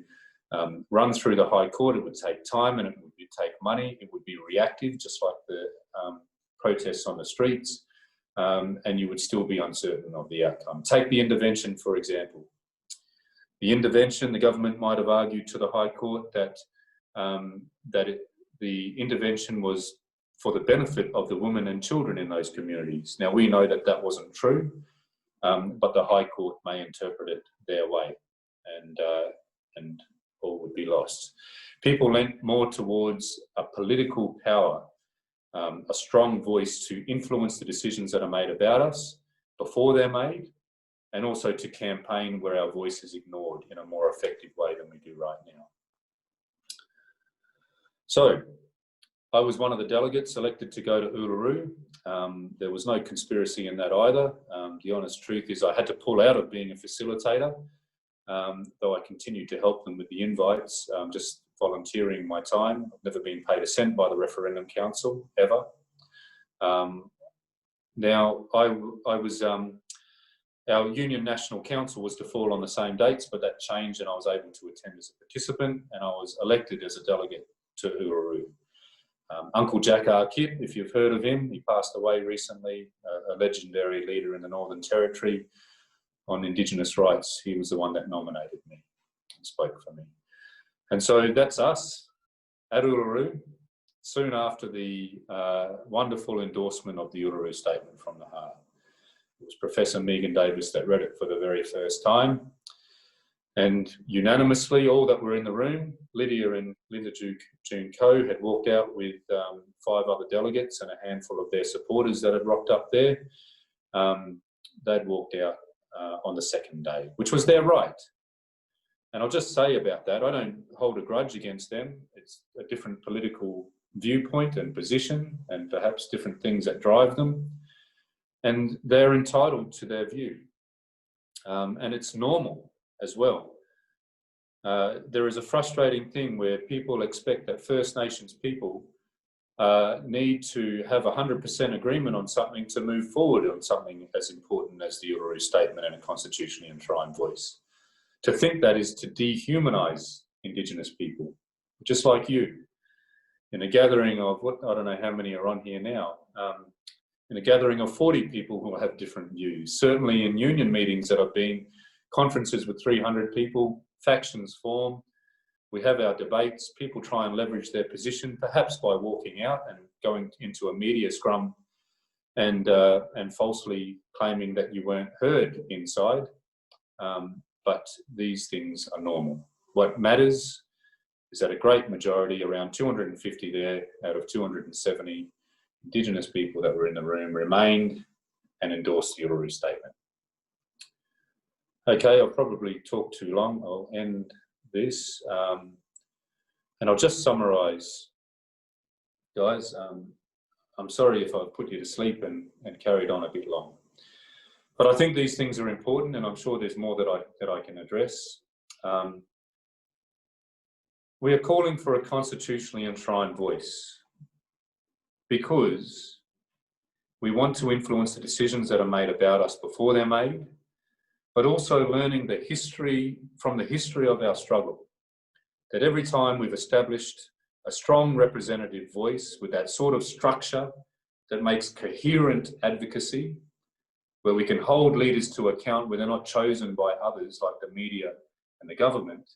run through the High Court. It would take time and it would take money. It would be reactive, just like the protests on the streets, and you would still be uncertain of the outcome. Take the intervention, for example. The intervention, the government might have argued to the High Court that the intervention was for the benefit of the women and children in those communities. Now, we know that that wasn't true, but the High Court may interpret it their way, and all would be lost. People leant more towards a political power, a strong voice to influence the decisions that are made about us before they're made, and also to campaign where our voice is ignored in a more effective way than we do right now. So I was one of the delegates elected to go to Uluru. There was no conspiracy in that either. The honest truth is I had to pull out of being a facilitator, though I continued to help them with the invites, just volunteering my time. I've never been paid a cent by the Referendum Council, ever. Now, our Union National Council was to fall on the same dates, but that changed and I was able to attend as a participant and I was elected as a delegate to Uluru. Uncle Jack R. Kidd, if you've heard of him, he passed away recently, a legendary leader in the Northern Territory on Indigenous rights. He was the one that nominated me and spoke for me. And so that's us at Uluru, soon after the wonderful endorsement of the Uluru Statement from the heart. It was Professor Megan Davis that read it for the very first time. And unanimously, all that were in the room, Lydia and Linda June Coe had walked out with 5 other delegates and a handful of their supporters that had rocked up there. They'd walked out on the second day, which was their right. And I'll just say about that, I don't hold a grudge against them. It's a different political viewpoint and position and perhaps different things that drive them. And they're entitled to their view. And it's normal as well. There is a frustrating thing where people expect that First Nations people need to have 100% agreement on something to move forward on something as important as the Uluru Statement and a constitutionally enshrined voice. To think that is to dehumanise Indigenous people, just like you. In a gathering of, I don't know how many are on here now, in a gathering of 40 people who have different views. Certainly in union meetings that have been conferences with 300 people, factions form, we have our debates, people try and leverage their position, perhaps by walking out and going into a media scrum and falsely claiming that you weren't heard inside. But these things are normal. What matters is that a great majority, around 250 there out of 270 Indigenous people that were in the room, remained and endorsed the Uluru Statement. Okay, I'll probably talk too long. I'll end this. And I'll just summarise, guys. I'm sorry if I've put you to sleep and carried on a bit long. But I think these things are important, and I'm sure there's more that I can address. We are calling for a constitutionally enshrined voice because we want to influence the decisions that are made about us before they're made, but also learning the history from the history of our struggle, that every time we've established a strong representative voice with that sort of structure that makes coherent advocacy, where we can hold leaders to account when they're not chosen by others like the media and the government,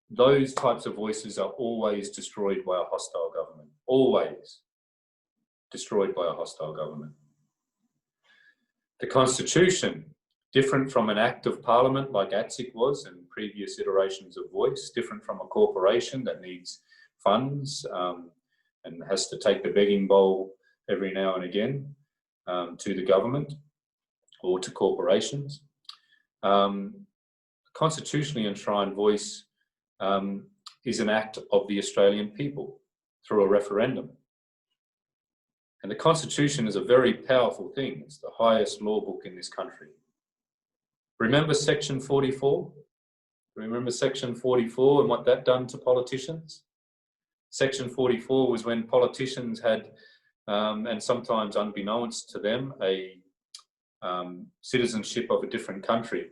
those types of voices are always destroyed by a hostile government, always destroyed by a hostile government. The Constitution, different from an Act of Parliament like ATSIC was and previous iterations of voice, different from a corporation that needs funds and has to take the begging bowl every now and again to the government or to corporations. Constitutionally enshrined voice is an act of the Australian people through a referendum. And the Constitution is a very powerful thing. It's the highest law book in this country. Remember Section 44? Remember Section 44 and what that done to politicians? Section 44 was when politicians had, and sometimes unbeknownst to them, a citizenship of a different country,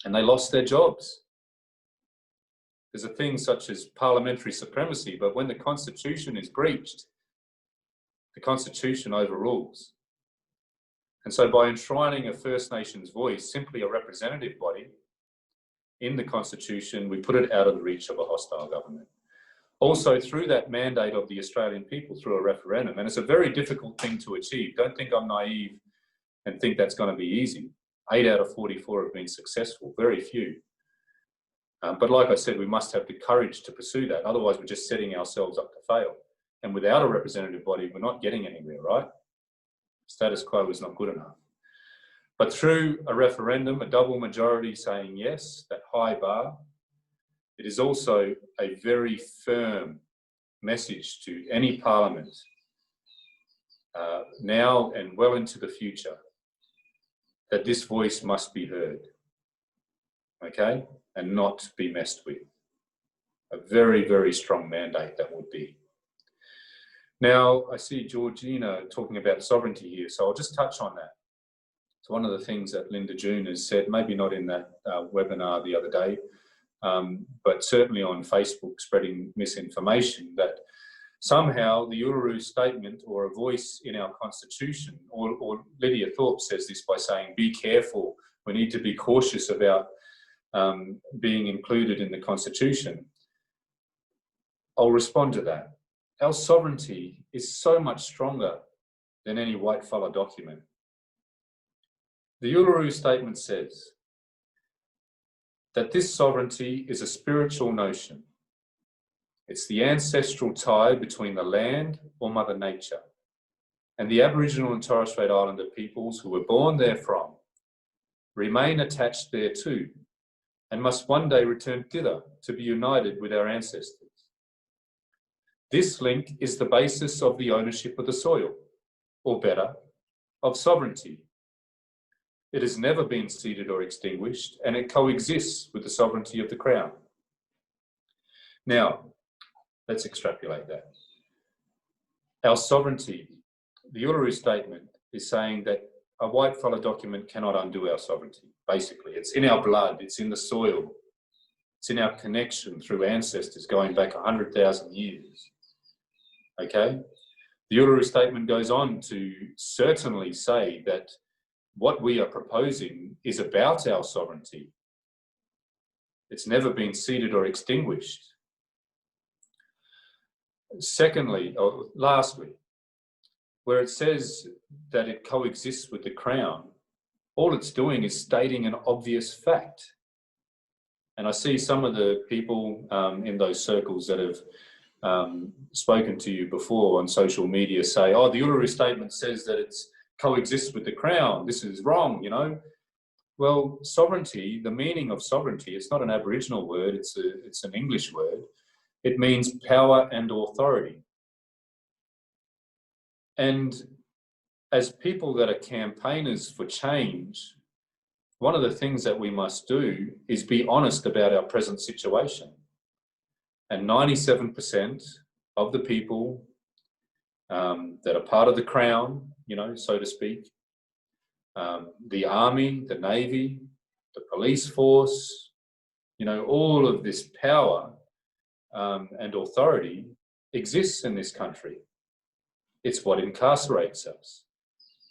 and they lost their jobs. There's a thing such as parliamentary supremacy, but when the Constitution is breached, the Constitution overrules. And so by enshrining a First Nations voice, simply a representative body, in the Constitution, we put it out of the reach of a hostile government. Also through that mandate of the Australian people through a referendum, and it's a very difficult thing to achieve. Don't think I'm naive and think that's going to be easy. 8 out of 44 have been successful, very few. But like I said, we must have the courage to pursue that. Otherwise, we're just setting ourselves up to fail. And without a representative body, we're not getting anywhere, right? Status quo is not good enough. But through a referendum, a double majority saying yes, that high bar, it is also a very firm message to any parliament now and well into the future, that this voice must be heard, okay, and not be messed with. A very, very strong mandate that would be. Now, I see Georgina talking about sovereignty here, so I'll just touch on that. It's one of the things that Linda June has said, maybe not in that webinar the other day, but certainly on Facebook spreading misinformation, that somehow the Uluru Statement, or a voice in our constitution, or Lydia Thorpe says this by saying, be careful, we need to be cautious about being included in the constitution. I'll respond to that. Our sovereignty is so much stronger than any white fella document. The Uluru Statement says that this sovereignty is a spiritual notion. It's the ancestral tie between the land, or Mother Nature, and the Aboriginal and Torres Strait Islander peoples who were born therefrom, remain attached thereto, and must one day return thither to be united with our ancestors. This link is the basis of the ownership of the soil, or better, of sovereignty. It has never been ceded or extinguished, and it coexists with the sovereignty of the Crown. Now, let's extrapolate that. Our sovereignty, the Uluru Statement, is saying that a white fella document cannot undo our sovereignty, basically. It's in our blood, it's in the soil, it's in our connection through ancestors going back 100,000 years. Okay? The Uluru Statement goes on to certainly say that what we are proposing is about our sovereignty. It's never been ceded or extinguished. Secondly, or lastly, where it says that it coexists with the Crown, all it's doing is stating an obvious fact. And I see some of the people in those circles that have spoken to you before on social media say, oh, the Uluru Statement says that it's coexists with the Crown. This is wrong, you know. Well, sovereignty, the meaning of sovereignty, it's not an Aboriginal word, it's an English word. It means power and authority. And as people that are campaigners for change, one of the things that we must do is be honest about our present situation. And 97% of the people that are part of the Crown, you know, so to speak, the Army, the Navy, the police force, you know, all of this power and authority exists in this country. It's what incarcerates us.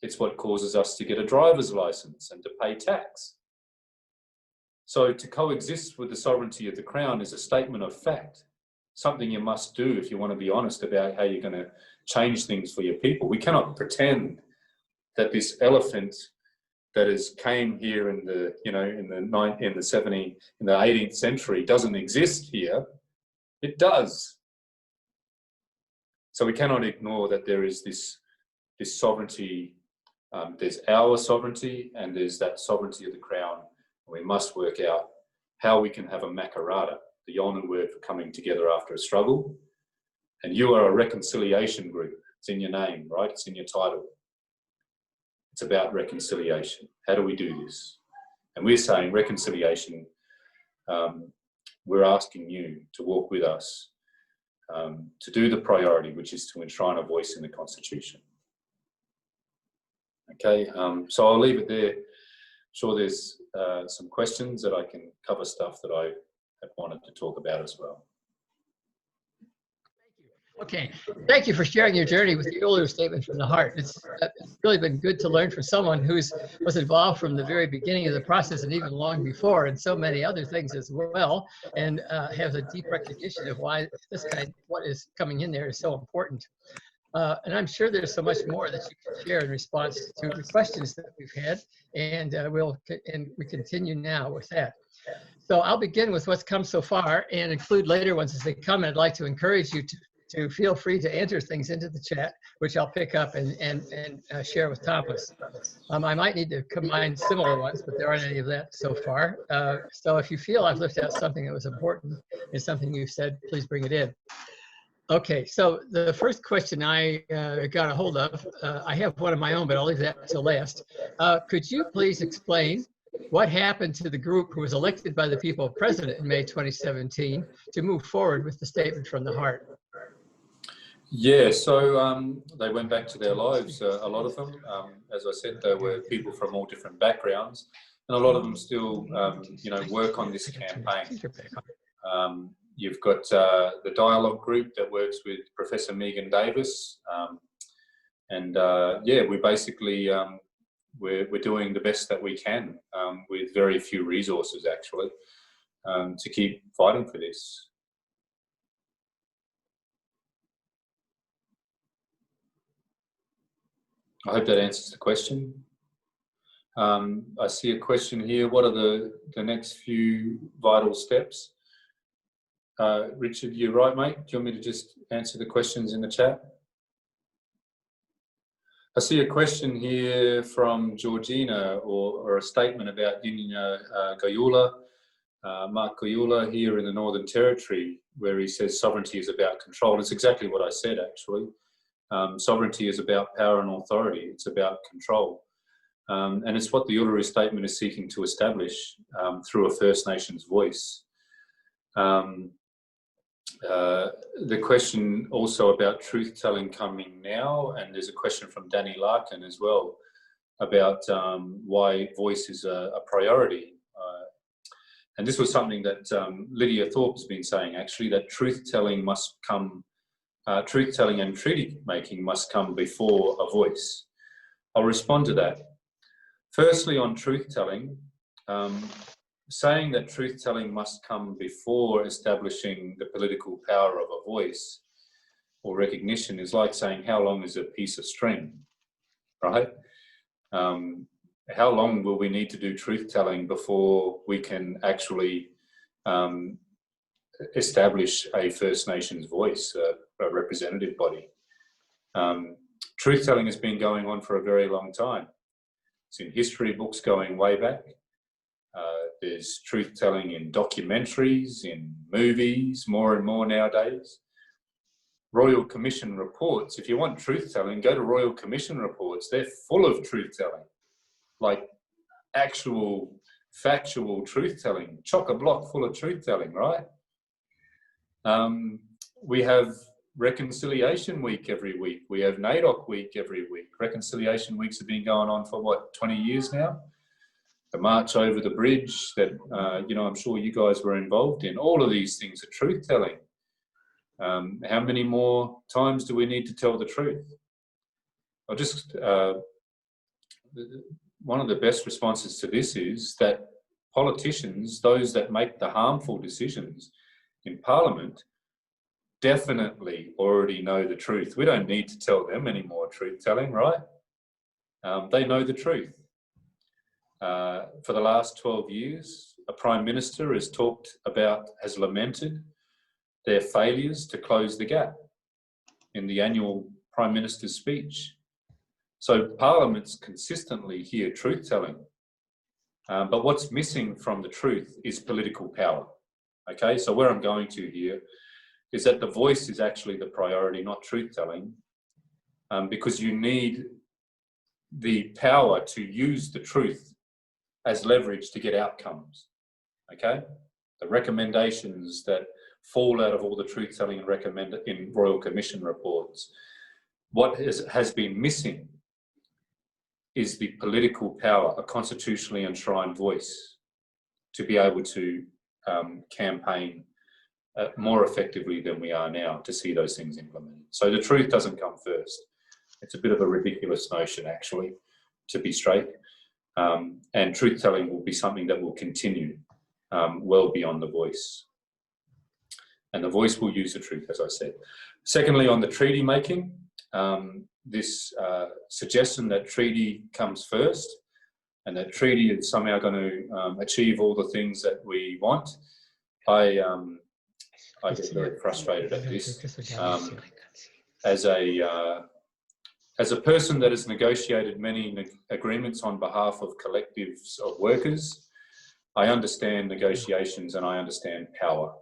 It's what causes us to get a driver's license and to pay tax. So to coexist with the sovereignty of the Crown is a statement of fact, something you must do if you want to be honest about how you're going to change things for your people. We cannot pretend that this elephant that has came here in the, you know, in the 18th century doesn't exist here. It does. So we cannot ignore that there is this sovereignty. There's our sovereignty and there's that sovereignty of the Crown. We must work out how we can have a makarata, the Yolngu word for coming together after a struggle. And you are a reconciliation group. It's in your name, right? It's in your title. It's about reconciliation. How do we do this? And we're saying reconciliation, we're asking you to walk with us to do the priority, which is to enshrine a voice in the Constitution. Okay, so I'll leave it there. I'm sure there's some questions that I can cover stuff that I have wanted to talk about as well. Okay, thank you for sharing your journey with the Uluru Statement from the heart. It's really been good to learn from someone who was involved from the very beginning of the process and even long before, and so many other things as well, and has a deep recognition of why what is coming in there is so important. And I'm sure there's so much more that you can share in response to the questions that we've had, and we continue now with that. So I'll begin with what's come so far and include later ones as they come. And I'd like to encourage you to feel free to enter things into the chat, which I'll pick up and share with Thomas. I might need to combine similar ones, but there aren't any of that so far. So if you feel I've left out something that was important and something you've said, please bring it in. Okay, so the first question I got a hold of, I have one of my own, but I'll leave that to last. Could you please explain what happened to the group who was elected by the people president in May 2017 to move forward with the statement from the heart? Yeah, so they went back to their lives, a lot of them. As I said, there were people from all different backgrounds, and a lot of them still, you know, work on this campaign. You've got the dialogue group that works with Professor Megan Davis, and yeah, we basically we're doing the best that we can with very few resources, actually, to keep fighting for this. I hope that answers the question. I see a question here. What are the next few vital steps? Richard, you're right, mate. Do you want me to just answer the questions in the chat? I see a question here from Georgina, or a statement about Dinya Gayula, Mark Gayula here in the Northern Territory, where he says sovereignty is about control. It's exactly what I said, actually. Sovereignty is about power and authority. It's about control. And it's what the Uluru Statement is seeking to establish through a First Nations voice. The question also about truth-telling coming now, and there's a question from Danny Larkin as well about why voice is a priority. And this was something that Lydia Thorpe has been saying, actually, that truth-telling must come, truth-telling and treaty-making must come before a voice. I'll respond to that. Firstly, on truth-telling, saying that truth-telling must come before establishing the political power of a voice or recognition is like saying, how long is a piece of string, right? How long will we need to do truth-telling before we can actually establish a First Nations voice, a representative body? Truth-telling has been going on for a very long time. It's in history books going way back. There's truth-telling in documentaries, in movies, more and more nowadays. Royal Commission reports, if you want truth-telling, go to Royal Commission reports. They're full of truth-telling, like actual factual truth-telling, chock-a-block full of truth-telling, right? We have Reconciliation Week every week. We have NAIDOC Week every week. Reconciliation Weeks have been going on for, what, 20 years now? The March Over the Bridge that, you know, I'm sure you guys were involved in. All of these things are truth-telling. How many more times do we need to tell the truth? I'll just, one of the best responses to this is that politicians, those that make the harmful decisions in Parliament, definitely already know the truth. We don't need to tell them any more truth-telling, right? They know the truth. For the last 12 years, a Prime Minister has has lamented their failures to close the gap in the annual Prime Minister's speech. So Parliaments consistently hear truth-telling. But what's missing from the truth is political power. Okay, so where I'm going to here is that the voice is actually the priority, not truth-telling, because you need the power to use the truth as leverage to get outcomes, okay? The recommendations that fall out of all the truth-telling recommended in Royal Commission reports. What has been missing is the political power, a constitutionally enshrined voice, to be able to campaign more effectively than we are now to see those things implemented. So the truth doesn't come first. It's a bit of a ridiculous notion, actually, to be straight. And truth-telling will be something that will continue well beyond the voice. And the voice will use the truth, as I said. Secondly, on the treaty making, this suggestion that treaty comes first and that treaty is somehow going to achieve all the things that we want, I get very frustrated at this. As a person that has negotiated many agreements on behalf of collectives of workers, I understand negotiations and I understand power.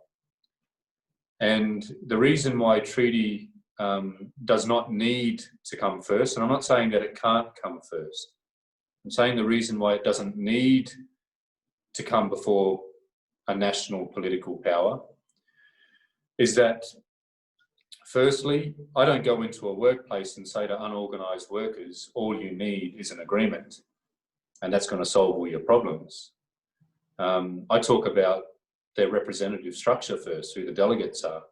And the reason why treaty does not need to come first, and I'm not saying that it can't come first, I'm saying the reason why it doesn't need to come before a national political power is that, firstly, I don't go into a workplace and say to unorganised workers, all you need is an agreement, and that's going to solve all your problems. I talk about their representative structure first, who the delegates are,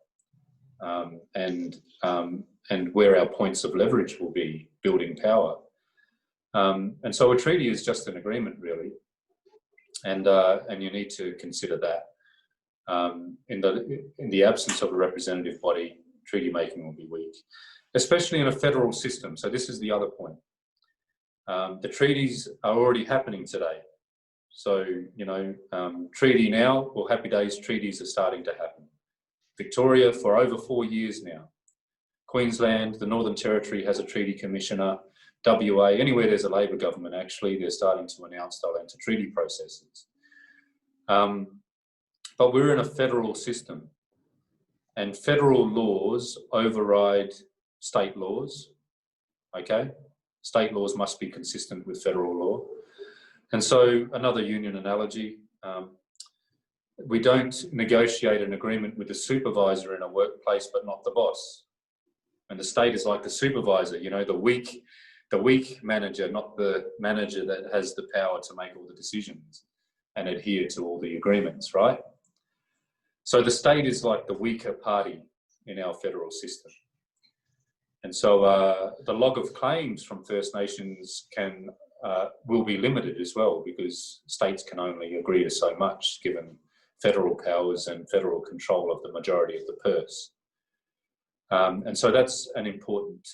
and where our points of leverage will be building power. And so a treaty is just an agreement, really, and you need to consider that. In the absence of a representative body, treaty making will be weak, especially in a federal system. So this is the other point. The treaties are already happening today. So, you know, treaty now, well, happy days, treaties are starting to happen. Victoria for over 4 years now. Queensland, the Northern Territory has a treaty commissioner. WA, anywhere there's a Labor government, actually, they're starting to announce they'll enter treaty processes. But we're in a federal system, and federal laws override state laws, okay? State laws must be consistent with federal law. And so another union analogy, we don't negotiate an agreement with the supervisor in a workplace, but not the boss. And the state is like the supervisor, you know, the weak manager, not the manager that has the power to make all the decisions and adhere to all the agreements, right? So the state is like the weaker party in our federal system. And so the log of claims from First Nations will be limited as well, because states can only agree to so much given federal powers and federal control of the majority of the purse. And so that's an important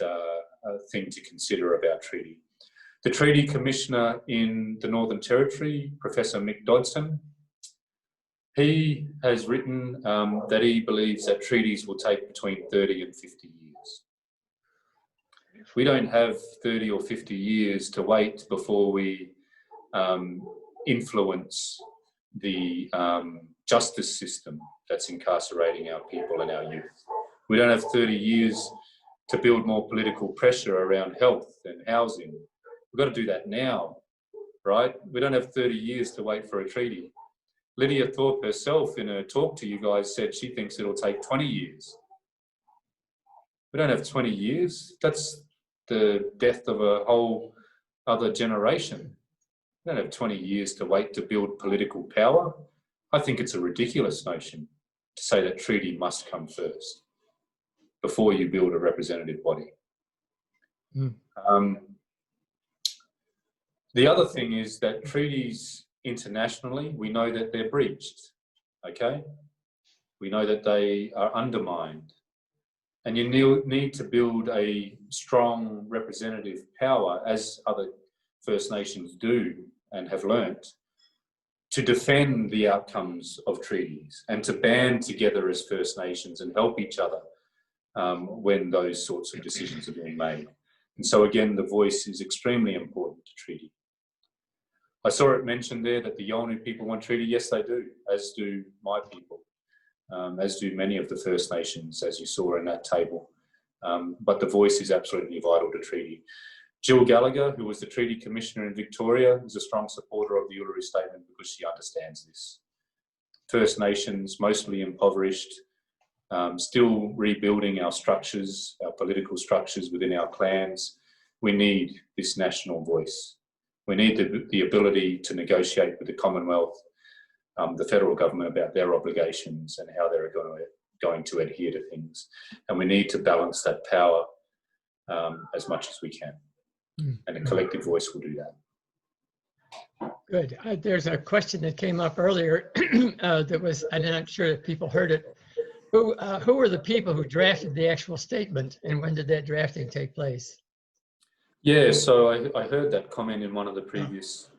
thing to consider about treaty. The Treaty Commissioner in the Northern Territory, Professor Mick Dodson, he has written that he believes that treaties will take between 30 and 50 years. We don't have 30 or 50 years to wait before we influence the justice system that's incarcerating our people and our youth. We don't have 30 years to build more political pressure around health and housing. We've got to do that now, right? We don't have 30 years to wait for a treaty. Lydia Thorpe herself, in her talk to you guys, said she thinks it'll take 20 years. We don't have 20 years. That's the death of a whole other generation. We don't have 20 years to wait to build political power. I think it's a ridiculous notion to say that treaty must come first before you build a representative body. The other thing is that treaties internationally, we know that they're breached, okay? We know that they are undermined. And you need to build a strong representative power, as other First Nations do and have learnt, to defend the outcomes of treaties and to band together as First Nations and help each other when those sorts of decisions are being made. And so again, the voice is extremely important to treaty. I saw it mentioned there that the Yolngu people want treaty. Yes, they do, as do my people, as do many of the First Nations, as you saw in that table. But the voice is absolutely vital to treaty. Jill Gallagher, who was the Treaty Commissioner in Victoria, is a strong supporter of the Uluru Statement because she understands this. First Nations, mostly impoverished, still rebuilding our structures, our political structures within our clans. We need this national voice. We need the ability to negotiate with the Commonwealth, the federal government, about their obligations and how they're going to adhere to things. And we need to balance that power as much as we can. And a collective voice will do that. Good. There's a question that came up earlier that was, I'm not sure if people heard it. Who were the people who drafted the actual statement, and when did that drafting take place? Yeah, so I heard that comment in one of the previous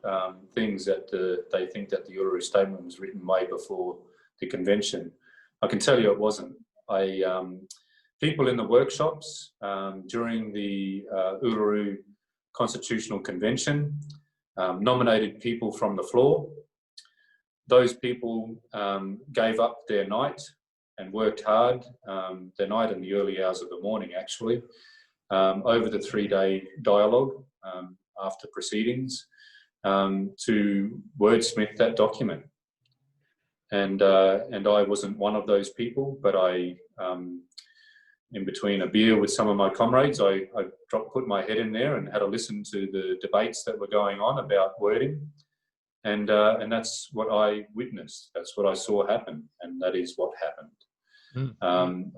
things that they think that the Uluru Statement was written way before the convention. I can tell you it wasn't. People in the workshops during the Uluru Constitutional Convention nominated people from the floor. Those people gave up their night and worked hard the night and the early hours of the morning, actually, over the 3-day dialogue after proceedings to wordsmith that document. And I wasn't one of those people, but I, in between a beer with some of my comrades, I put my head in there and had a listen to the debates that were going on about wording. And that's what I witnessed. That's what I saw happen, and that is what happened.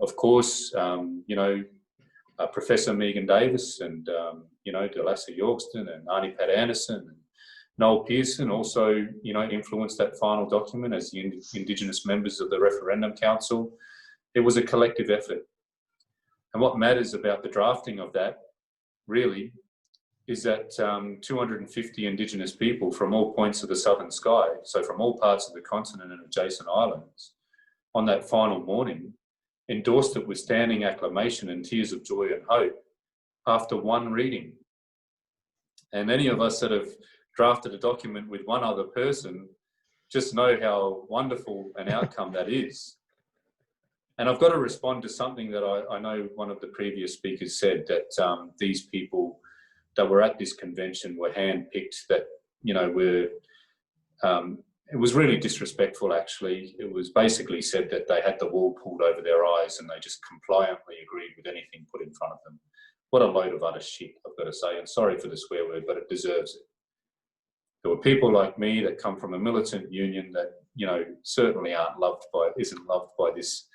Of course, you know, Professor Megan Davis and you know, Delassa Yorkston and Arnie Pat Anderson and Noel Pearson also, you know, influenced that final document as the Indigenous members of the Referendum Council. It was a collective effort. And what matters about the drafting of that, really, is that 250 Indigenous people from all points of the southern sky, so from all parts of the continent and adjacent islands, on that final morning, endorsed it with standing acclamation and tears of joy and hope after one reading. And any of us that have drafted a document with one other person just know how wonderful an outcome that is. And I've got to respond to something that I know one of the previous speakers said, that these people that were at this convention were handpicked, that, you know, were, it was really disrespectful, actually. It was basically said that they had the wool pulled over their eyes and they just compliantly agreed with anything put in front of them. What a load of utter shit, I've got to say, and sorry for the swear word, but it deserves it. There were people like me that come from a militant union that, you know, certainly isn't loved by this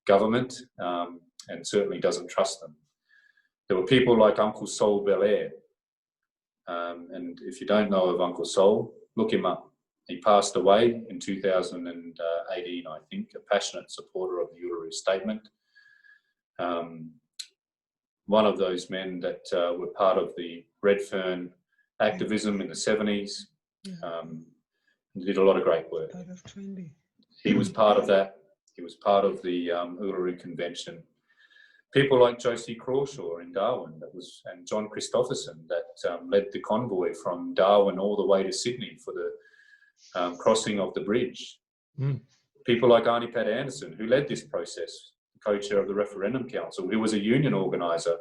government, and certainly doesn't trust them. There were people like Uncle Sol Belair, and if you don't know of Uncle Sol, look him up. He passed away in 2018, I think, a passionate supporter of the Uluru Statement. One of those men that were part of the Red Fern activism in the 70s. Did a lot of great work. He was part of that. He was part of the Uluru Convention. People like Josie Crawshaw in Darwin, and John Christopherson, that led the convoy from Darwin all the way to Sydney for the crossing of the bridge. People like Arnie Pat Anderson, who led this process, co-chair of the Referendum Council, who was a union organiser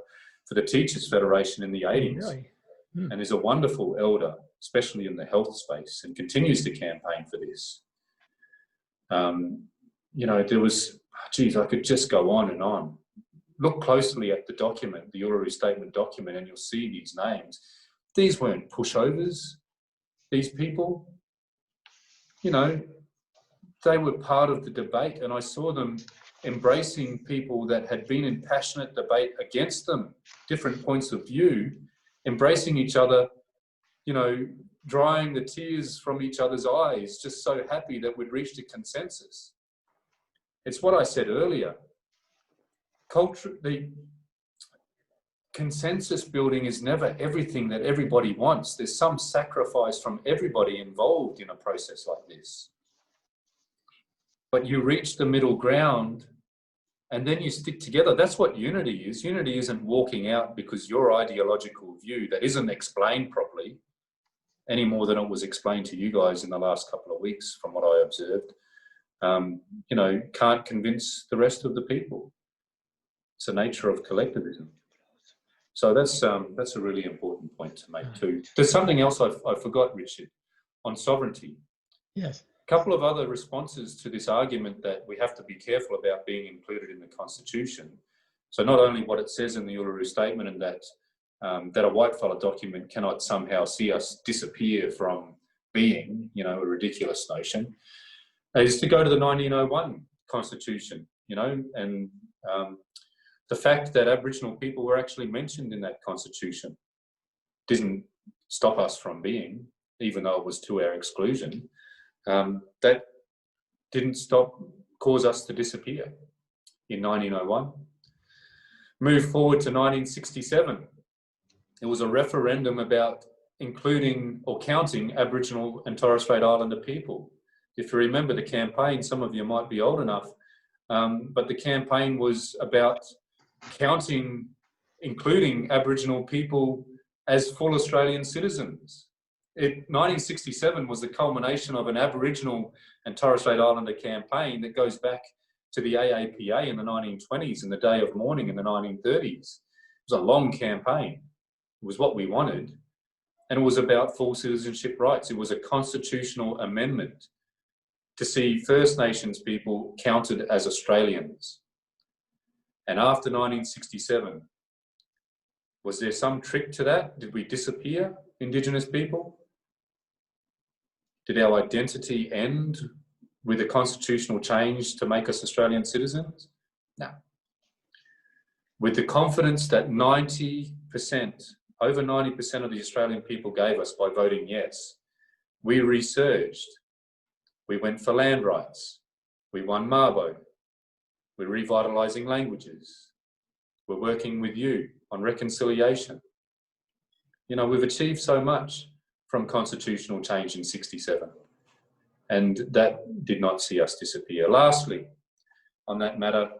for the Teachers Federation in the 80s. Really? And is a wonderful elder, especially in the health space, and continues to campaign for this. You know, there was, geez, I could just go on and on. Look closely at the document, the Uluru Statement document, and you'll see these names. These weren't pushovers, these people. You know, they were part of the debate, and I saw them embracing people that had been in passionate debate against them, different points of view, embracing each other, you know, drying the tears from each other's eyes, just so happy that we'd reached a consensus. It's what I said earlier. The consensus building is never everything that everybody wants. There's some sacrifice from everybody involved in a process like this. But you reach the middle ground and then you stick together. That's what unity is. Unity isn't walking out because your ideological view that isn't explained properly, any more than it was explained to you guys in the last couple of weeks from what I observed, you know, can't convince the rest of the people. It's the nature of collectivism. So that's a really important point to make too. There's something else I forgot, Richard, on sovereignty. Yes. A couple of other responses to this argument that we have to be careful about being included in the Constitution. So not only what it says in the Uluru Statement and that a whitefella document cannot somehow see us disappear from being, you know, a ridiculous notion, is to go to the 1901 Constitution, you know, and the fact that Aboriginal people were actually mentioned in that Constitution didn't stop us from being, even though it was to our exclusion. That didn't cause us to disappear in 1901. Move forward to 1967. It was a referendum about including or counting Aboriginal and Torres Strait Islander people. If you remember the campaign, some of you might be old enough, but the campaign was about counting, including Aboriginal people as full Australian citizens. 1967 was the culmination of an Aboriginal and Torres Strait Islander campaign that goes back to the AAPA in the 1920s and the Day of Mourning in the 1930s. It was a long campaign. It was what we wanted. And it was about full citizenship rights. It was a constitutional amendment to see First Nations people counted as Australians. And after 1967, was there some trick to that? Did we disappear, Indigenous people? Did our identity end with a constitutional change to make us Australian citizens? No. With the confidence that 90%, over 90% of the Australian people gave us by voting yes, we resurged. We went for land rights. We won Mabo. We're revitalising languages. We're working with you on reconciliation. You know, we've achieved so much from constitutional change in 67, and that did not see us disappear. Lastly, on that matter,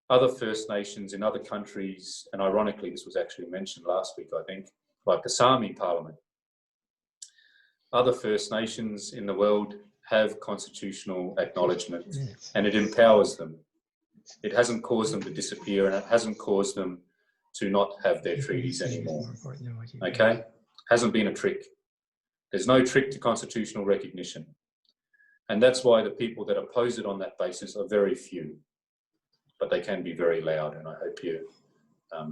other First Nations in other countries, and ironically this was actually mentioned last week, I think, like the Sami Parliament, other First Nations in the world have constitutional acknowledgement, and it empowers them. It hasn't caused them to disappear, and it hasn't caused them to not have their treaties anymore. Okay? Hasn't been a trick. There's no trick to constitutional recognition. And that's why the people that oppose it on that basis are very few. But they can be very loud, and I hope you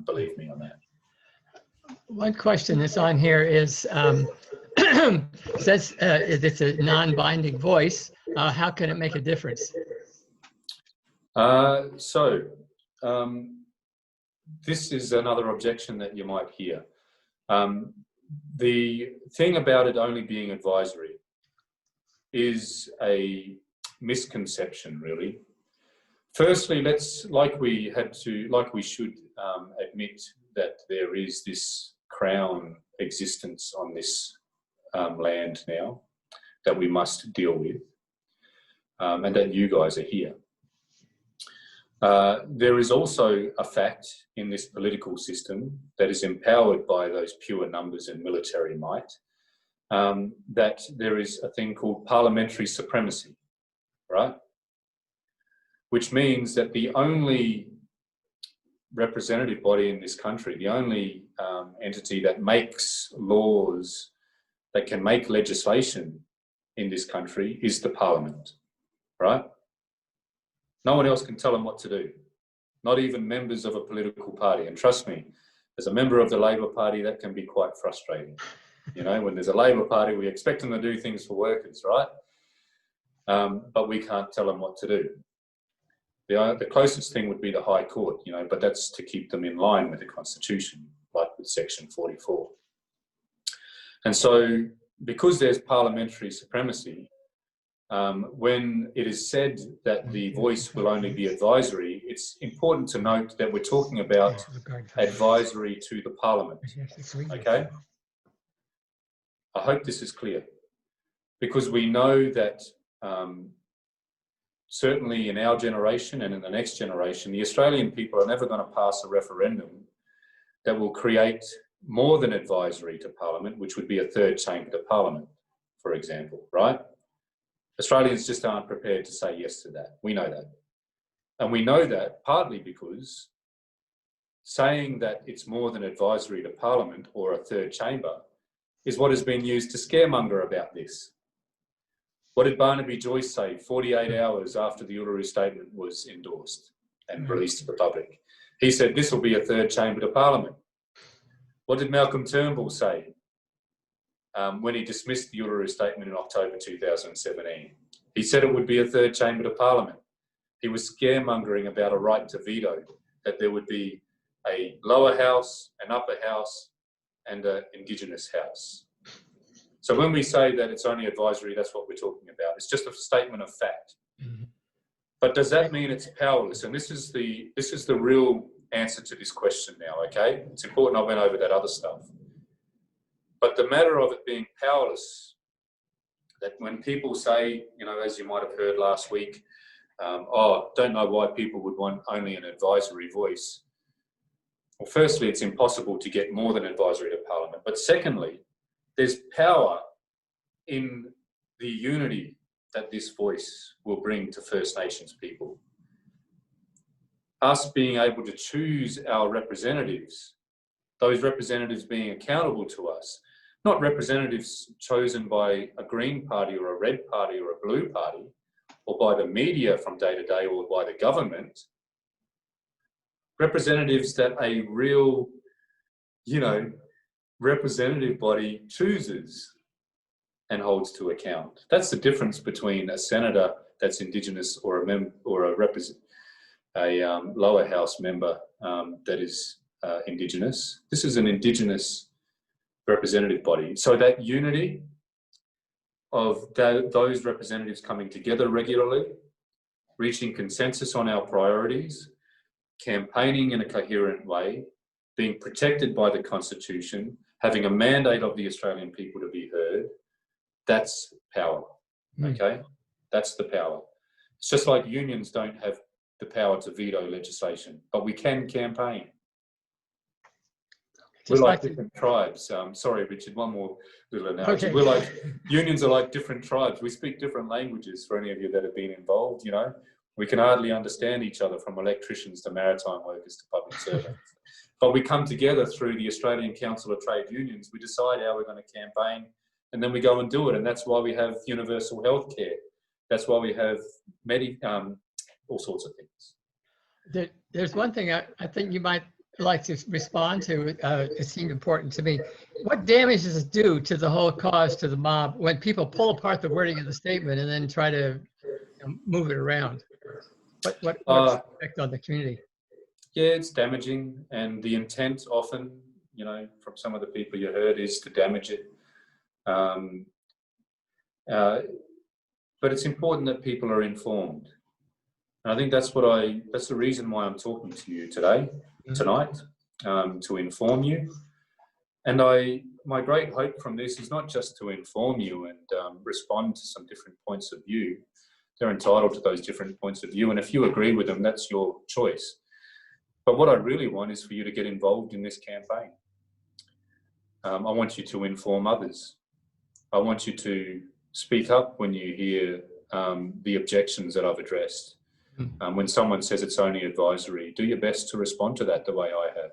believe me on that. One question that's on here is, says it's a non-binding voice. How can it make a difference? This is another objection that you might hear. The thing about it only being advisory is a misconception, really. Firstly, like we should admit that there is this Crown existence on this land now that we must deal with, and that you guys are here. There is also a fact in this political system that is empowered by those pure numbers and military might, that there is a thing called Parliamentary Supremacy, right? Which means that the only representative body in this country, the only entity that makes laws, that can make legislation in this country is the Parliament, right? No one else can tell them what to do, not even members of a political party. And trust me, as a member of the Labor Party, that can be quite frustrating. You know, when there's a Labor Party, we expect them to do things for workers, right? But we can't tell them what to do. The closest thing would be the High Court, you know, but that's to keep them in line with the Constitution, like with Section 44. And so, because there's parliamentary supremacy, when it is said that the voice will only be advisory, it's important to note that we're talking about advisory to the Parliament, okay? I hope this is clear, because we know that certainly in our generation and in the next generation, the Australian people are never going to pass a referendum that will create more than advisory to Parliament, which would be a third chamber to Parliament, for example, right? Australians just aren't prepared to say yes to that. We know that. And we know that partly because saying that it's more than advisory to Parliament or a third chamber is what has been used to scaremonger about this. What did Barnaby Joyce say 48 hours after the Uluru Statement was endorsed and released to the public? He said this will be a third chamber to Parliament. What did Malcolm Turnbull say when he dismissed the Uluru Statement in October 2017? He said it would be a third chamber to Parliament. He was scaremongering about a right to veto, that there would be a lower house, an upper house, and an Indigenous house. So when we say that it's only advisory, that's what we're talking about. It's just a statement of fact. Mm-hmm. But does that mean it's powerless? And this is the real answer to this question now, okay? It's important I went over that other stuff. But the matter of it being powerless, that when people say, you know, as you might have heard last week, don't know why people would want only an advisory voice. Well, firstly, it's impossible to get more than advisory to Parliament. But secondly, there's power in the unity that this voice will bring to First Nations people. us being able to choose our representatives, those representatives being accountable to us, not representatives chosen by a green party or a red party or a blue party, or by the media from day to day, or by the government. Representatives that a real, representative body chooses and holds to account. That's the difference between a senator that's Indigenous or a lower house member that is Indigenous. This is an Indigenous representative body. So that unity of those representatives coming together regularly, reaching consensus on our priorities, campaigning in a coherent way, being protected by the Constitution, having a mandate of the Australian people to be heard, that's power, okay? That's the power. It's just like unions don't have the power to veto legislation, but we can campaign. We're like different tribes. Sorry, Richard, one more little analogy. Okay. We're like, unions are like different tribes. We speak different languages for any of you that have been involved, We can hardly understand each other, from electricians to maritime workers to public servants. But we come together through the Australian Council of Trade Unions. We decide how we're going to campaign, and then we go and do it. And that's why we have universal health care. That's why we have all sorts of things. There's one thing I think you might like to respond to. It seemed important to me. What damage does it do to the whole cause, to the mob, when people pull apart the wording of the statement and then try to move it around? What's the effect on the community? Yeah, it's damaging, and the intent often, from some of the people you heard, is to damage it. But it's important that people are informed. And I think that's the reason why I'm talking to you tonight, to inform you. And my great hope from this is not just to inform you and respond to some different points of view. They're entitled to those different points of view, and if you agree with them, that's your choice. But what I really want is for you to get involved in this campaign. I want you to inform others. I want you to speak up when you hear the objections that I've addressed. When someone says it's only advisory, do your best to respond to that the way I have.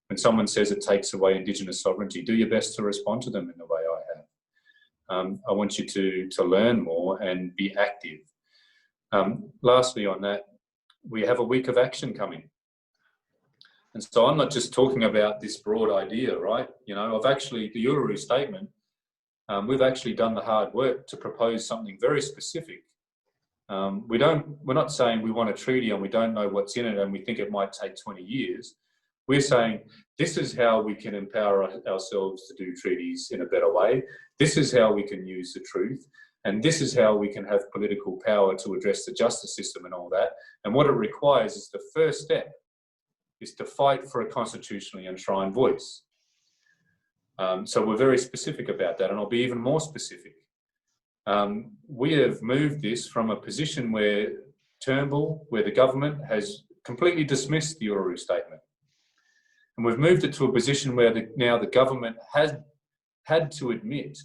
When someone says it takes away Indigenous sovereignty, do your best to respond to them in the way I have. I want you to learn more and be active. Lastly on that, we have a week of action coming. And so I'm not just talking about this broad idea, right? The Uluru Statement, we've actually done the hard work to propose something very specific. We're not saying we want a treaty and we don't know what's in it and we think it might take 20 years. We're saying this is how we can empower ourselves to do treaties in a better way. This is how we can use the truth. And this is how we can have political power to address the justice system and all that. And what it requires is the first step is to fight for a constitutionally enshrined voice. So we're very specific about that, and I'll be even more specific. We have moved this from a position where the government has completely dismissed the Uluru Statement. And we've moved it to a position where now the government has had to admit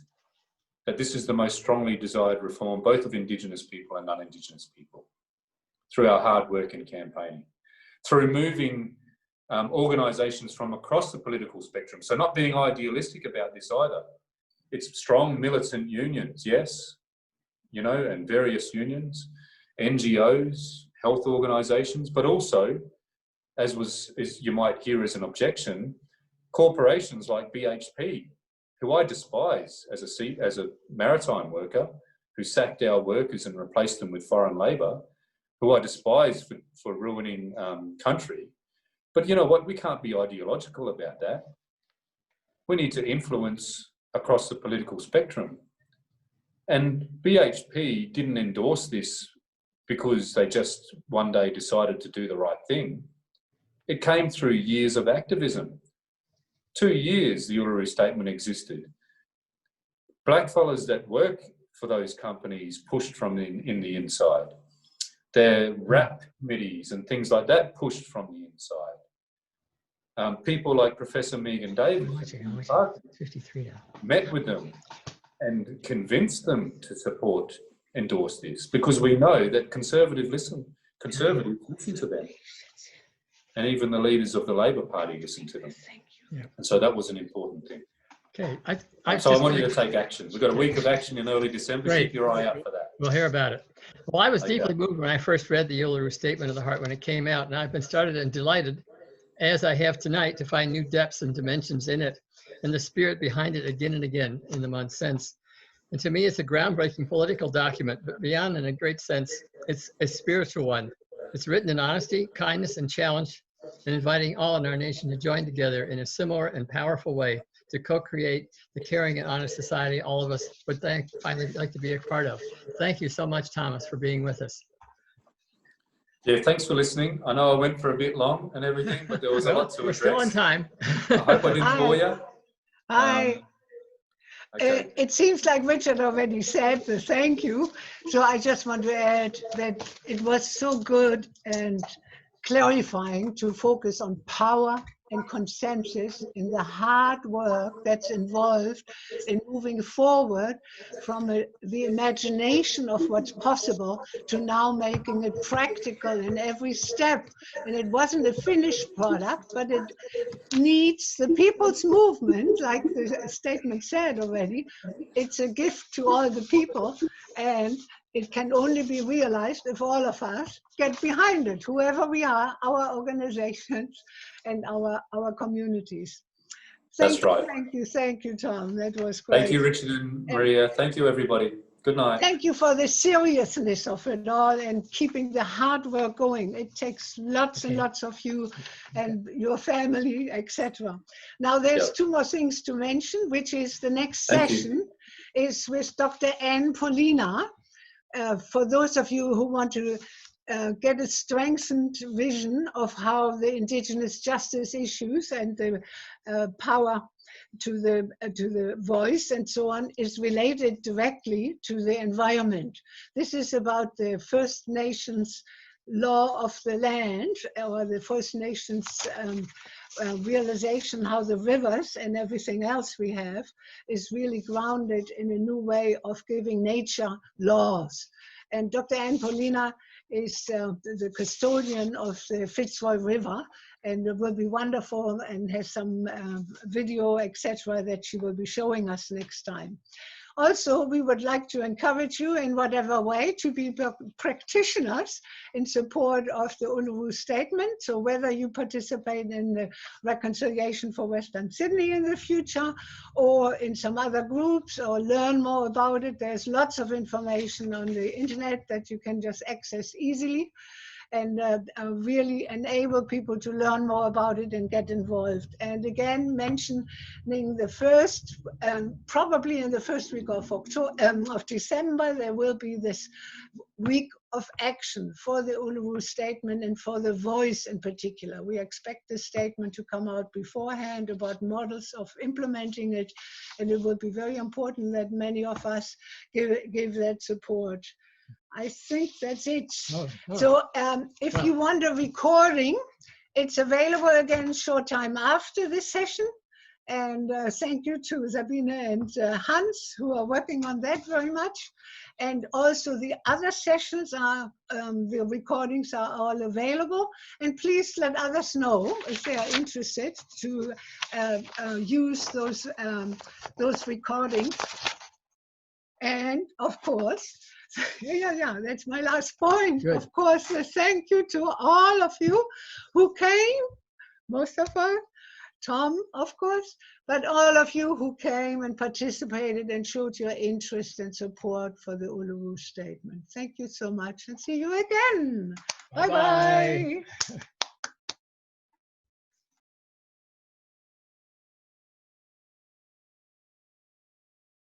that this is the most strongly desired reform, both of Indigenous people and non-Indigenous people, through our hard work and campaigning, through moving organisations from across the political spectrum. So not being idealistic about this either. It's strong militant unions, yes, and various unions, NGOs, health organisations, but also, as you might hear as an objection, corporations like BHP, who I despise as a maritime worker, who sacked our workers and replaced them with foreign labour, who I despise for ruining country. But you know what? We can't be ideological about that. We need to influence across the political spectrum. And BHP didn't endorse this because they just one day decided to do the right thing. It came through years of activism. 2 years the Uluru Statement existed. Blackfellas that work for those companies pushed from in the inside. Their RAP committees and things like that pushed from the inside. People like Professor Megan Davis met with them and convinced them to endorse this, because we know that conservatives listen to them. and even the leaders of the Labor Party listened to them. Yeah. And so that was an important thing. Okay. So I want you to take action. We've got a week of action in early December. Great. Keep your eye out for that. We'll hear about it. Well, I was Okay. deeply moved when I first read the Uluru Statement of the Heart when it came out, and I've been startled and delighted, as I have tonight, to find new depths and dimensions in it, and the spirit behind it again and again in the months since. And to me, it's a groundbreaking political document, but beyond, in a great sense, it's a spiritual one. It's written in honesty, kindness, and challenge, and inviting all in our nation to join together in a similar and powerful way to co-create the caring and honest society all of us would finally like to be a part of. Thank you so much, Thomas, for being with us. Yeah, thanks for listening. I know I went for a bit long and everything, but there was a lot to address. We're still on time. I hope I didn't bore you. Okay. It seems like Richard already said the thank you. So I just want to add that it was so good and clarifying to focus on power and consensus in the hard work that's involved in moving forward from the imagination of what's possible to now making it practical in every step. And it wasn't a finished product, but it needs the people's movement, like the statement said already. It's a gift to all the people, and it can only be realized if all of us get behind it, whoever we are, our organizations and our communities. That's right. Thank you, Tom. That was great. Thank you, Richard and Maria. Thank you, everybody. Good night. Thank you for the seriousness of it all and keeping the hard work going. It takes lots and lots of you and your family, etc. Now, there's two more things to mention, which is the next session is with Dr. Anne Paulina. For those of you who want to get a strengthened vision of how the Indigenous justice issues and the power to the voice and so on is related directly to the environment. This is about the First Nations law of the land, or the First Nations realization how the rivers and everything else we have is really grounded in a new way of giving nature laws. And Dr. Anne Paulina is the custodian of the Fitzroy River, and it will be wonderful and has some video, etc., that she will be showing us next time. Also, we would like to encourage you in whatever way to be practitioners in support of the Uluru Statement. So whether you participate in the Reconciliation for Western Sydney in the future or in some other groups or learn more about it, there's lots of information on the internet that you can just access easily, and really enable people to learn more about it and get involved. And again, mentioning the first, probably in the first week of December, there will be this week of action for the Uluru Statement and for the voice in particular. We expect the statement to come out beforehand about models of implementing it, and it will be very important that many of us give that support. I think that's it. So if you want a recording, it's available again short time after this session. And thank you to Sabine and Hans, who are working on that very much. And also the other sessions are, the recordings are all available. And please let others know if they are interested to use those recordings. And of course, that's my last point. Good. Of course, thank you to all of you who came, most of us, Tom, of course, but all of you who came and participated and showed your interest and support for the Uluru Statement. Thank you so much, and see you again. Bye-bye.